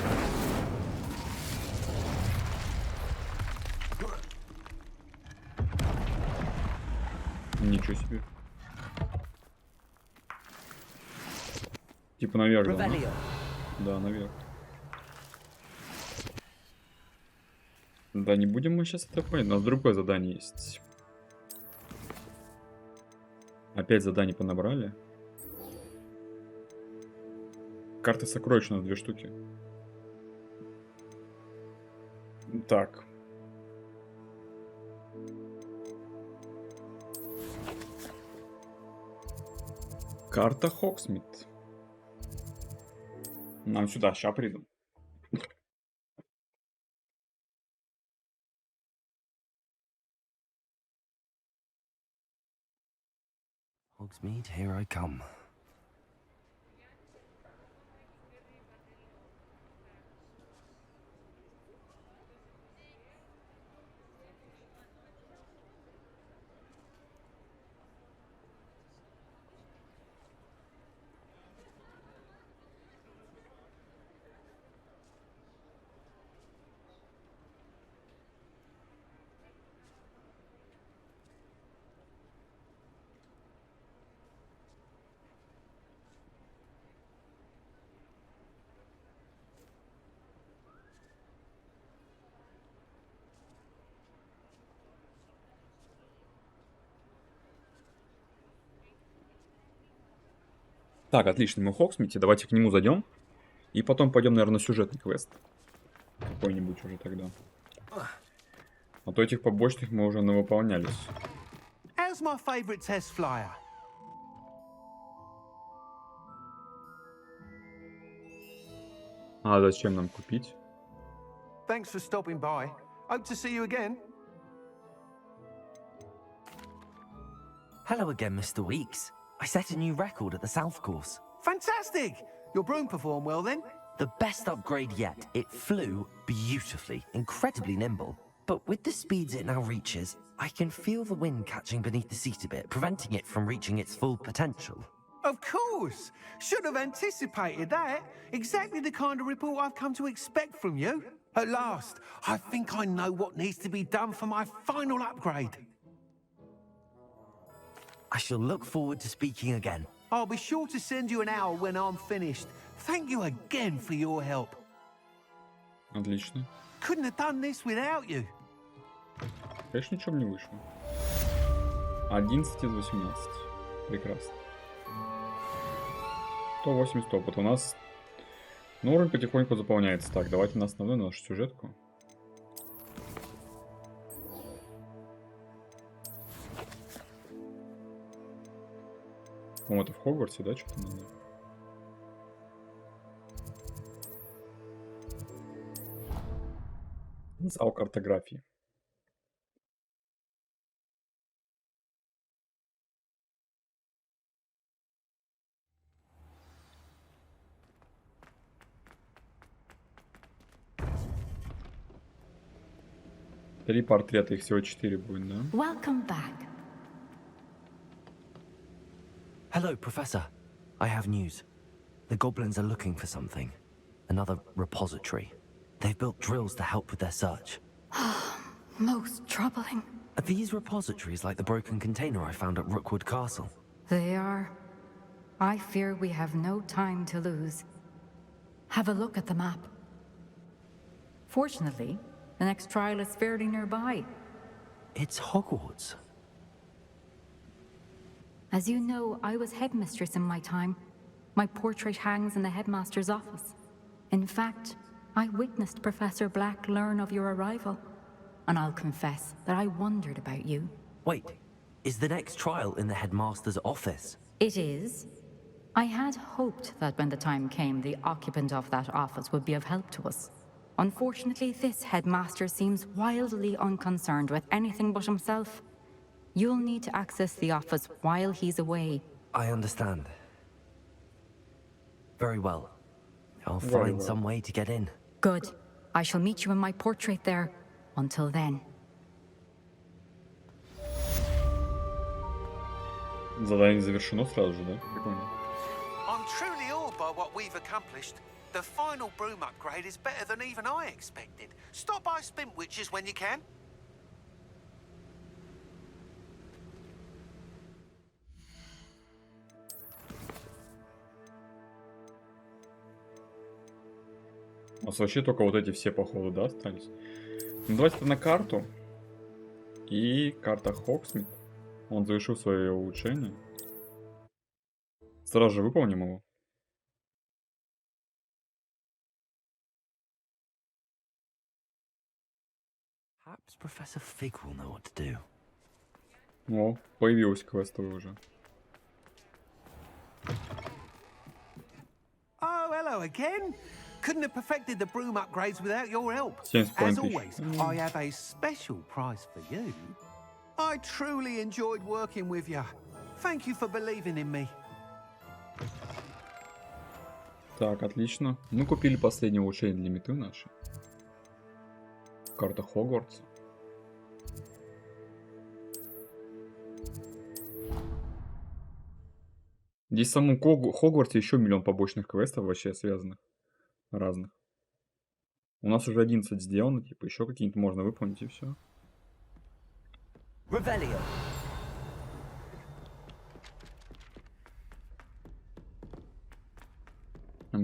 Ничего себе. Типа наверх, да? Да, наверх. Да, не будем мы сейчас это понять. У нас другое задание есть. Опять задание понабрали. Карты сокровищ у нас 2 штуки. Так. Карта Хоксмит. Нам сюда, ща приду. Hogsmeade, here I come. Так, отлично, мы в Хоксмите. Давайте к нему зайдем. И потом пойдем, наверное, на сюжетный квест. Какой-нибудь уже тогда. А то этих побочных мы уже навыполнялись. How's my favourite test flyer? А зачем нам купить? Thanks for stopping by. Hope to see you again. Hello again, Mr. Weeks. I set a new record at the South Course. Fantastic! Your broom performed well then? The best upgrade yet. It flew beautifully, incredibly nimble. But with the speeds it now reaches, I can feel the wind catching beneath the seat a bit, preventing it from reaching its full potential. Of course! Should have anticipated that. Exactly the kind of report I've come to expect from you. At last, I think I know what needs to be done for my final upgrade. I shall look forward to speaking again. I'll be sure to send you an hour when I'm finished. Thank you again for your help. Отлично. Couldn't have done this without you. Конечно, ничего не вышло. 11 из 18. Прекрасно. 180 опыт. У нас... Ну, уровень потихоньку заполняется. Так, давайте на основную нашу сюжетку. По-моему, это в Хогвартсе, да, что-то надо? Зал картографии. Три портрета, их всего 4 будет, да? Welcome back. Hello, Professor. I have news. The goblins are looking for something. Another repository. They've built drills to help with their search. Most troubling. Are these repositories like the broken container I found at Rookwood Castle? They are. I fear we have no time to lose. Have a look at the map. Fortunately, the next trial is fairly nearby. It's Hogwarts. As you know, I was headmistress in my time. My portrait hangs in the headmaster's office. In fact, I witnessed Professor Black learn of your arrival. And I'll confess that I wondered about you. Wait, is the next trial in the headmaster's office? It is. I had hoped that when the time came, the occupant of that office would be of help to us. Unfortunately, this headmaster seems wildly unconcerned with anything but himself. You'll need to access the office while he's away. I understand. Very well. I'll find some way to get in. Good. I shall meet you in my portrait there. Until then. Задание завершено сразу же, да? Прикольно. I'm truly awed by what we've accomplished. The final broom upgrade is better than even I expected. Stop by Spintwitches when you can. У нас вообще только вот эти все, походу, да, остались. Ну, давайте это на карту. И карта Хогсмит. Он завершил свое улучшение. Сразу же выполним его. Perhaps Professor Fig will know what to do. О, появилась квестовая уже. Oh, hello again. Couldn't have perfected the broom upgrades without your help. 7 As always, I have a special prize for you. I truly enjoyed working with you. Thank you for believing in me. Так, отлично. Мы купили последнее улучшение для меты наши. Карта Хогвартса. Здесь в самом Хогвартсе еще миллион побочных квестов вообще связанных. Разных. У нас уже 11 сделано, типа еще какие-нибудь можно выполнить и все.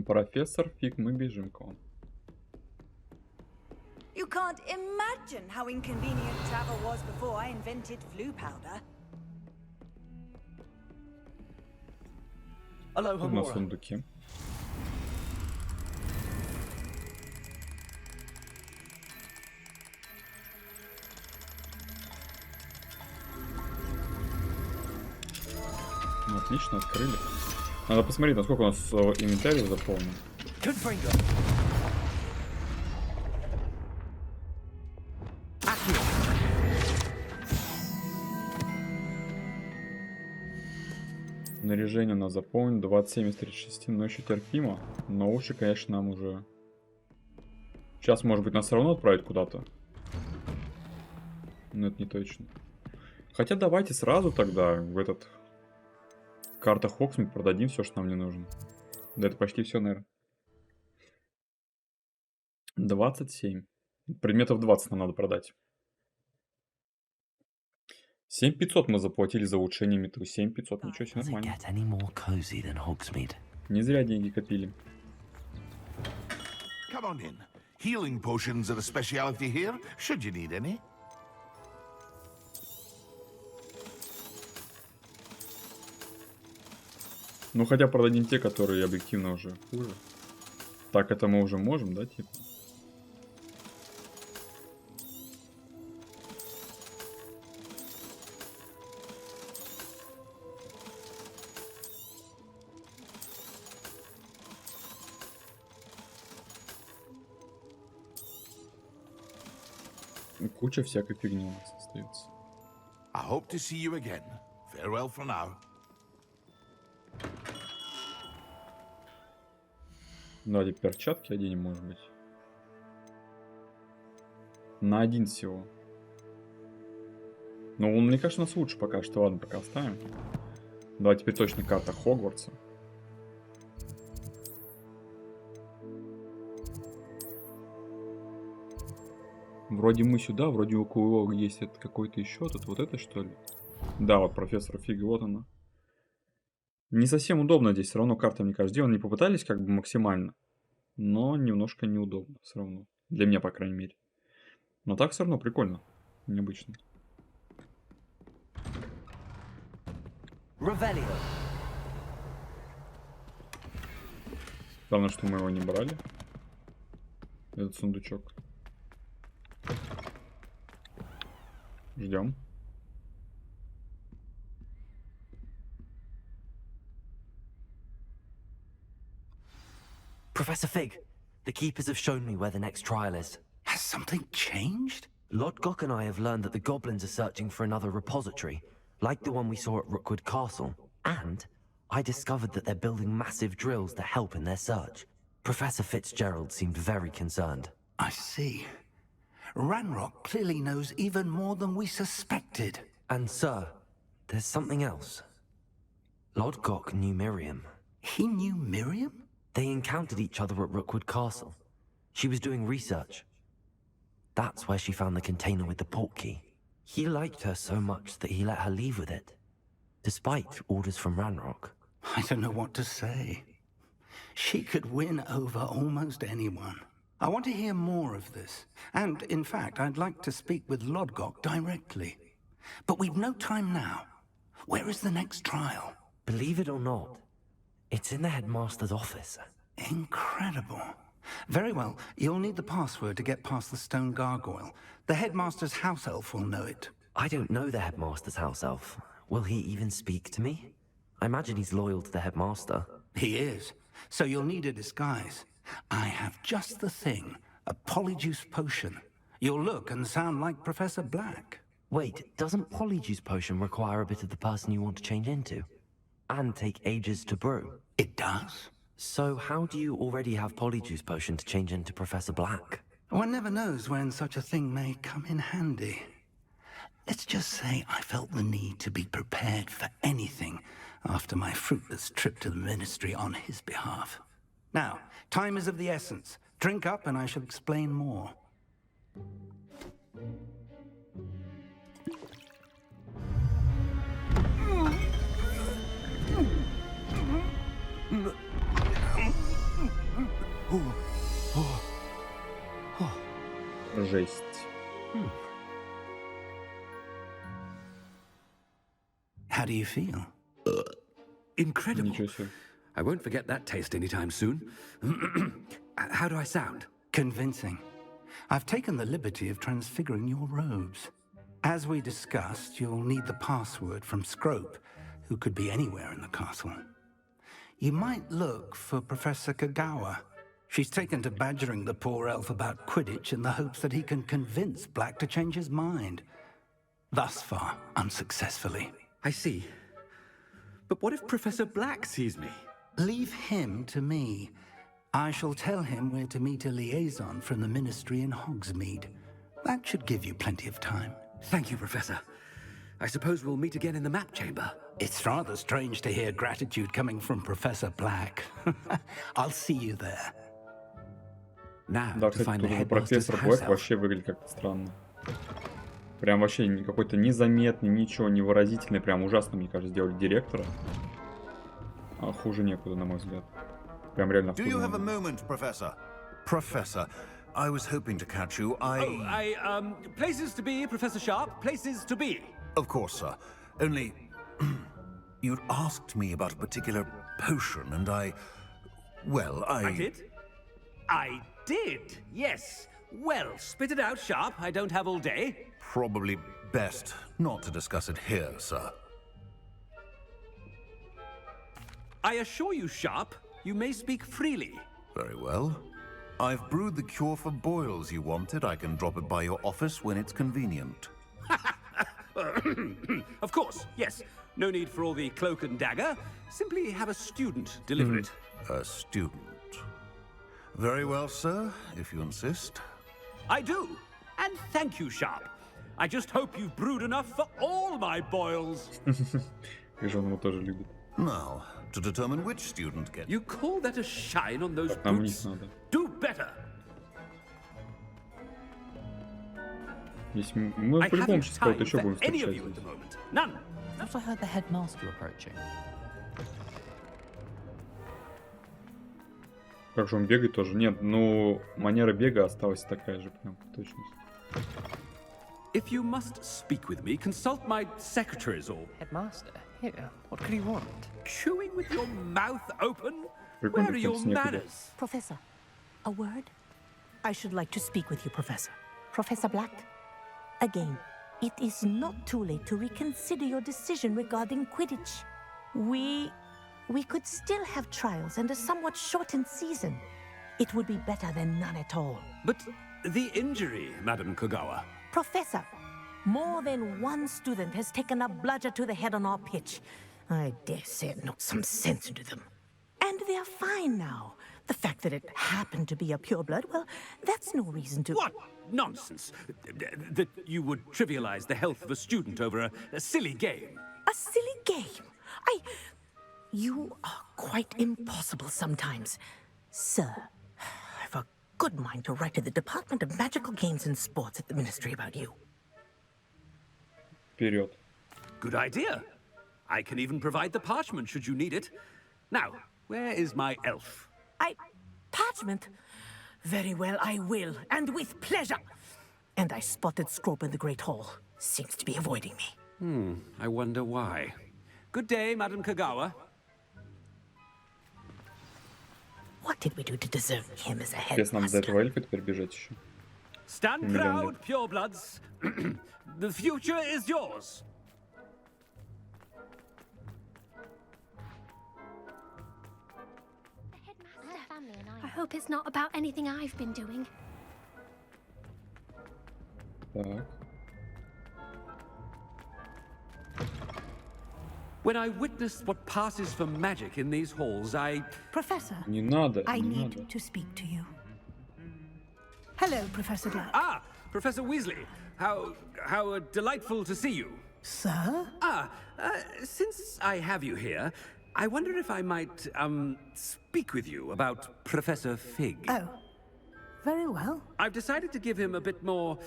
Профессор Фиг, мы бежим к вам. You can't imagine how inconvenient travel was before I invented flu powder. Hello, Тут на сундуке. Ну, отлично, открыли. Надо посмотреть, насколько у нас инвентарь заполнен. Снаряжение у нас заполнено 27 из 36, но еще терпимо. Но лучше, конечно, нам уже... Сейчас, может быть, нас все равно отправить куда-то. Но это не точно. Хотя давайте сразу тогда в этот... Карта Хогсмит продадим все, что нам не нужно. Да это почти все, наверное. 27. Предметов 20 нам надо продать. 7500 мы заплатили за улучшение метру. 7500, ничего себе, нормально. Не зря деньги копили. Come on in. Healing potions are a specialty here, should you need any. Ну хотя продадим те, которые объективно уже хуже. Так это мы уже можем, да, типа? Куча всякой фигни у нас остается. I hope to see you again. Farewell for now. Давайте перчатки оденем, может быть. На один всего. Ну, мне кажется, у нас лучше пока что. Ладно, пока оставим. Давай теперь точно карта Хогвартса. Вроде мы сюда, вроде у кого есть это какой-то еще тут. Вот это что ли? Да, вот профессор Фига, вот она. Не совсем удобно здесь, все равно карта, мне кажется. Сделаны не попытались как бы максимально, но немножко неудобно все равно. Для меня, по крайней мере. Но так все равно прикольно. Необычно. Главное, что мы его не брали. Этот сундучок. Ждем. Professor Fig, the keepers have shown me where the next trial is. Has something changed? Lodgok and I have learned that the goblins are searching for another repository, like the one we saw at Rookwood Castle. And I discovered that they're building massive drills to help in their search. Professor Fitzgerald seemed very concerned. I see. Ranrock clearly knows even more than we suspected. And sir, there's something else. Lodgok knew Miriam. He knew Miriam? They encountered each other at Rookwood Castle. She was doing research. That's where she found the container with the portkey. He liked her so much that he let her leave with it, despite orders from Ranrock. I don't know what to say. She could win over almost anyone. I want to hear more of this. And, in fact, I'd like to speak with Lodgok directly. But we've no time now. Where is the next trial? Believe it or not, it's in the headmaster's office. Incredible. Very well. You'll need the password to get past the stone gargoyle. The headmaster's house elf will know it. I don't know the headmaster's house elf. Will he even speak to me? I imagine he's loyal to the headmaster. He is. So you'll need a disguise. I have just the thing. A polyjuice potion. You'll look and sound like Professor Black. Wait, doesn't polyjuice potion require a bit of the person you want to change into? And take ages to brew? It does. So how do you already have polyjuice potion to change into Professor Black? One never knows when such a thing may come in handy. Let's just say I felt the need to be prepared for anything after my fruitless trip to the Ministry on his behalf. Now, time is of the essence. Drink up and I shall explain more. Жесть. How do you feel? Incredible. Ничего себе. I won't forget that taste anytime soon. How do I sound? Convincing. I've taken the liberty of transfiguring your robes. As we discussed, you'll need the password from Scrope, who could be anywhere in the castle. You might look for Professor Kagawa. She's taken to badgering the poor elf about Quidditch in the hopes that he can convince Black to change his mind. Thus far, unsuccessfully. I see. But what if Professor Black sees me? Leave him to me. I shall tell him where to meet a liaison from the Ministry in Hogsmeade. That should give you plenty of time. Thank you, Professor. I suppose we'll meet again in the map chamber. It's rather strange to hear gratitude coming from Professor Black. I'll see you there. Now, Да, to кстати, find the тут headmaster's профессор house Блэк elf. вообще выглядит как-то странно. Прям вообще какой-то незаметный, ничего, невыразительный. Прям ужасно, мне кажется, сделали директора. А хуже некуда, на мой взгляд. Прям реально Do хуже. you have a moment, Professor? Professor, I was hoping to catch you. Places to be, Professor Sharp. Places to be. Of course, sir. Only... you'd asked me about a particular potion, and well, I did? I did, yes. Well, spit it out, Sharp. I don't have all day. Probably best not to discuss it here, sir. I assure you, Sharp, you may speak freely. Very well. I've brewed the cure for boils you wanted. I can drop it by your office when it's convenient. Of course, yes. No need for all the cloak and dagger. Simply have a student deliver it. A student. Very well, sir, if you insist. I do. And thank you, Sharp. I just hope you've brewed enough for all my boils. И же он его тоже любит. Now, to determine which student gets... You call that a shine on those Так, нам вниз boots? надо. Do better. Если мы I по-любому haven't сейчас кого-то time еще for будем any of встречать you at здесь. the moment. None. I thought I heard the headmaster approaching. Как же он бегает тоже? Нет, ну, манера бега осталась такая же, прям, точно. If you must speak with me, consult my secretaries or... Headmaster? Here, what could he want? Chewing with your mouth open? Прикольно, Where are как your снег идет. manners? Professor, a word? I should like to speak with you, Professor. Professor Black? Again, it is not too late to reconsider your decision regarding Quidditch. We could still have trials and a somewhat shortened season. It would be better than none at all. But the injury, Madam Kogawa. Professor, more than one student has taken a bludger to the head on our pitch. I dare say it knocked some sense into them. And they're fine now. The fact that it happened to be a pureblood, well, that's no reason to... What nonsense! That you would trivialize the health of a student over a silly game. A silly game? You are quite impossible sometimes. Sir, I've a good mind to write to the Department of Magical Games and Sports at the Ministry about you. Вперед. Good idea. I can even provide the parchment should you need it. Now, where is my elf? Parchment? Very well, I will, and with pleasure. And I spotted Scrope in the Great Hall. Seems to be avoiding me. I wonder why. Good day, Madam Kogawa. What did we do to deserve him as a Если нам до headmaster? этого эльфа теперь бежать еще. Stand Million proud, purebloods. The future is yours. I hope it's not about anything I've been doing. Так. When I witnessed what passes for magic in these halls, Professor, Не надо, I не need надо. to speak to you. Hello, Professor Black. Ah, Professor Weasley. How delightful to see you. Sir? Since I have you here, I wonder if I might, speak with you about Professor Fig. Oh, very well. I've decided to give him a bit more,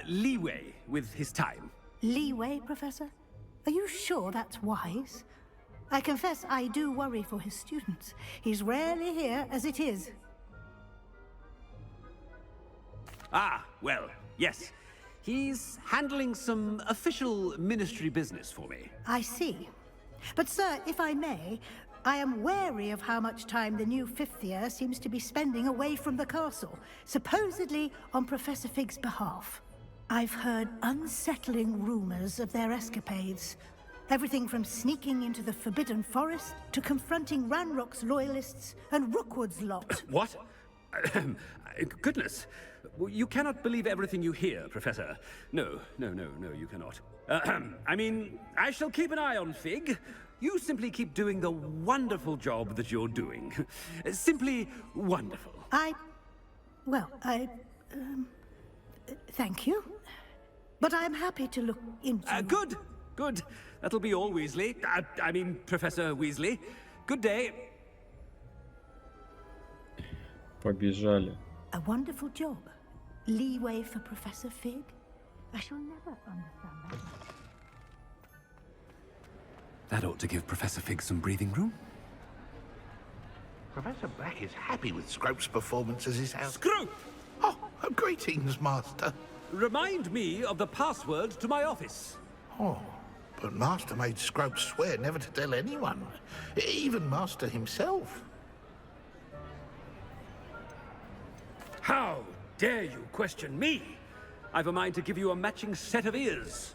leeway with his time. Leeway, Professor? Are you sure that's wise? I confess I do worry for his students. He's rarely here as it is. Ah, well, yes. He's handling some official ministry business for me. I see. But, sir, if I may, I am wary of how much time the new fifth year seems to be spending away from the castle, supposedly on Professor Fig's behalf. I've heard unsettling rumors of their escapades. Everything from sneaking into the Forbidden Forest to confronting Ranrock's loyalists and Rookwood's lot. What? Goodness. You cannot believe everything you hear, Professor. No, you cannot. I mean, I shall keep an eye on Fig. You simply keep doing the wonderful job that you're doing. Simply wonderful. Thank you. But I'm happy to look into... Good. That'll be all, Weasley. I mean, Professor Weasley. Good day. Побежали. A wonderful job. Leeway for Professor Fig? I shall never understand that. That ought to give Professor Fig some breathing room. Professor Black is happy with Scrope's performance as his house. Scrope! Oh, greetings, Master. Remind me of the password to my office. Oh, but Master made Scrope swear never to tell anyone, even Master himself. How dare you question me? I've a mind to give you a matching set of ears.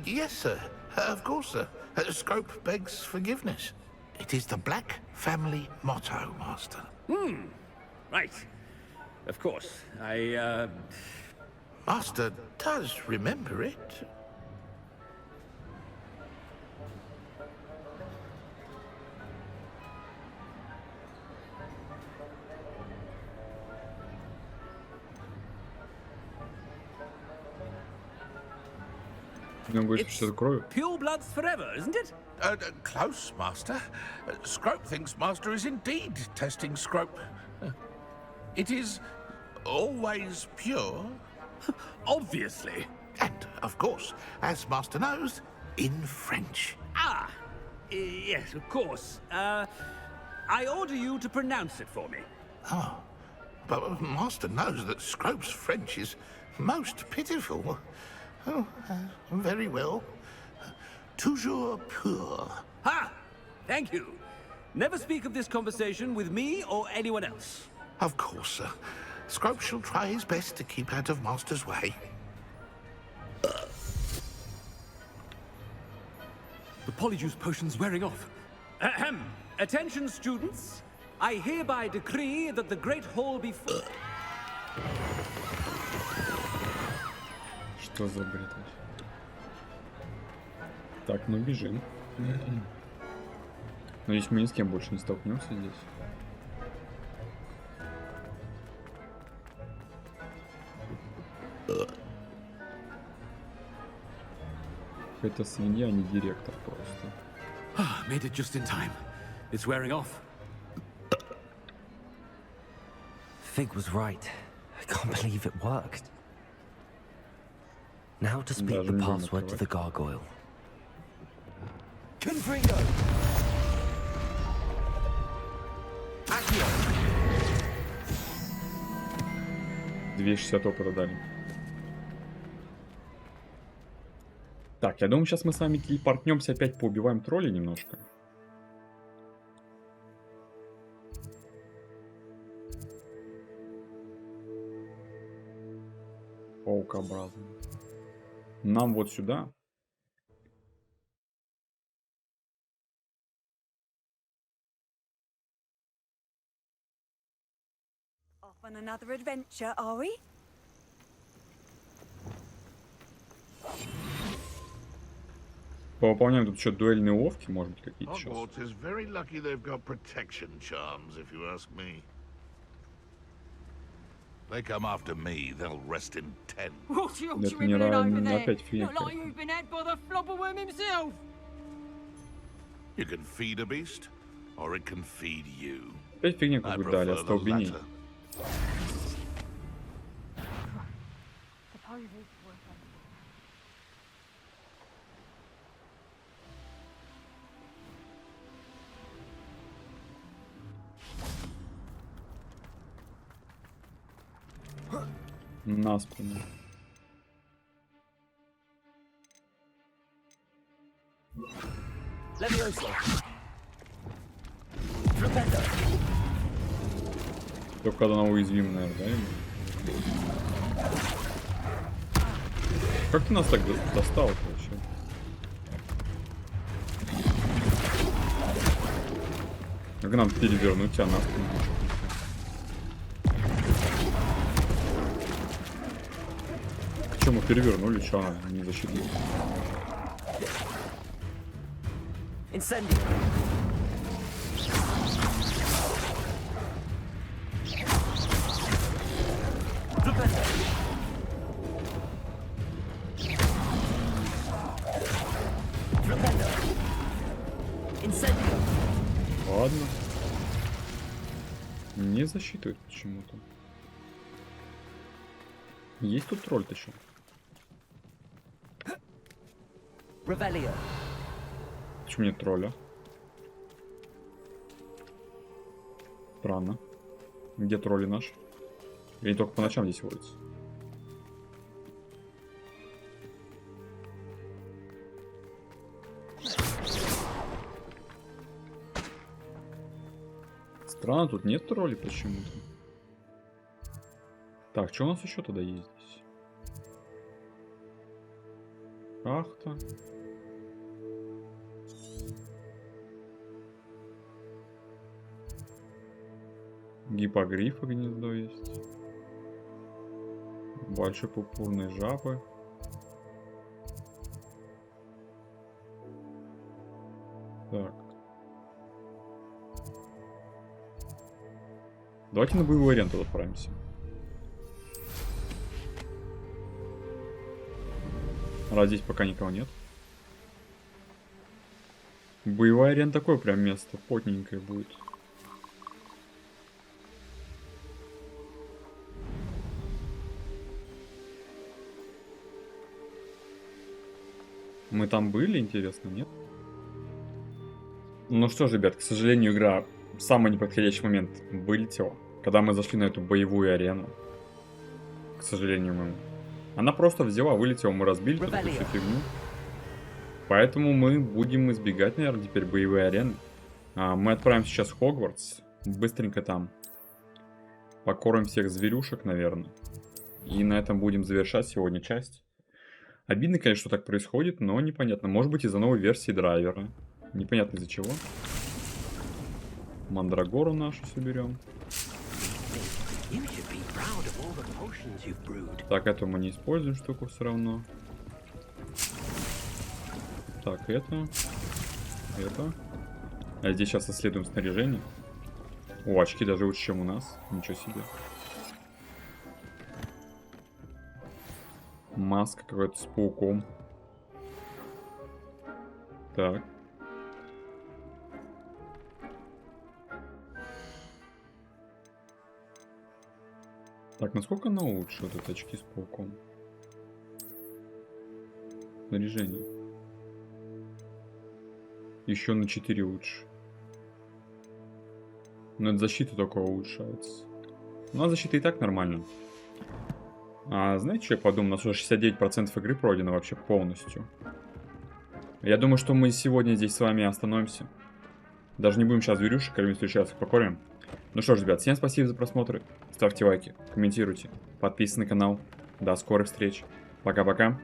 Yes, sir. Of course, sir. Scrope begs forgiveness. It is the Black family motto, Master. Right. Of course. Master does remember it. It's pure bloods forever, isn't it? Close, Master. Scrope thinks Master is indeed testing Scrope. It is always pure, Obviously. And, of course, as Master knows, in French. Ah, yes, of course. I order you to pronounce it for me. Oh, but Master knows that Scrope's French is most pitiful. Oh, very well. Toujours pur. Ha! Thank you. Never speak of this conversation with me or anyone else. Of course, sir. Scrope shall try his best to keep out of Master's way. The polyjuice potion's wearing off. Ahem. Attention, students. I hereby decree that the Great Hall be full. Что за бред? Так, ну бежим. Надеюсь, мы ни с кем больше не столкнемся здесь. Это свинья, а не директор просто. Made it just in time. It's wearing off. Fig was right. I can't believe it worked. Now to speak the password to the gargoyle. Confringo! Accio! 260 опыта дали. Так, я думаю, сейчас мы с вами телепортнемся, опять поубиваем троллей немножко. Паукообразный. Нам вот сюда. Off on another adventure, are we? Повыполняем тут еще дуэльные уловки, может быть, какие-то сейчас. Hogwarts is very lucky they've got protection charms, if you ask me. They come after me, they'll rest in 10. What you Это не равно опять фигня. Not like you've been had by the flobberworm himself. You can feed a beast, or it can feed you. Опять фигня какую дали, остолбеней. На спину. Только когда она уязвима, наверное, да? Как ты нас так достал вообще? Как нам перевернуть тебя на спину? Мы перевернули, что она не защитила. Ладно. Не засчитывает почему-то. Есть тут тролль-то еще? Почему нет тролля? Странно. Где тролли наши? Или они только по ночам здесь водятся? Странно, тут нет троллей почему-то. Так, что у нас еще тогда есть здесь? Шахта. Гиппогрифа гнездо есть. Большой пурпурной жабы. Так. Давайте на боевую аренду отправимся. Раз здесь пока никого нет. Боевая арена такое прям место, потненькое будет. Мы там были, интересно, нет? Ну что ж, ребят, к сожалению, игра в самый неподходящий момент вылетела. Когда мы зашли на эту боевую арену. К сожалению, она просто взяла, вылетела, мы разбили тут всю фигню. Поэтому мы будем избегать, наверное, теперь боевые арены. Мы отправим сейчас в Хогвартс. Быстренько там покормим всех зверюшек, наверное. И на этом будем завершать сегодня часть. Обидно, конечно, что так происходит, но непонятно. Может быть, из-за новой версии драйвера. Непонятно из-за чего. Мандрагору нашу соберем. Так, эту мы не используем штуку все равно. Так, это. А здесь сейчас исследуем снаряжение. О, очки даже лучше, чем у нас. Ничего себе. Маска какая-то с пауком. Так. Так, насколько она лучше, вот эти очки с пауком? Снаряжение. Еще на 4 лучше. Но это защита только улучшается. Ну, а защита и так нормально. А знаете, что я подумал? У нас уже 69% игры пройдено вообще полностью. Я думаю, что мы сегодня здесь с вами остановимся. Даже не будем сейчас зверюшек кормить, в следующий раз их покормим. Ну что ж, ребят, всем спасибо за просмотр. Ставьте лайки, комментируйте, подписывайтесь на канал. До скорых встреч. Пока-пока.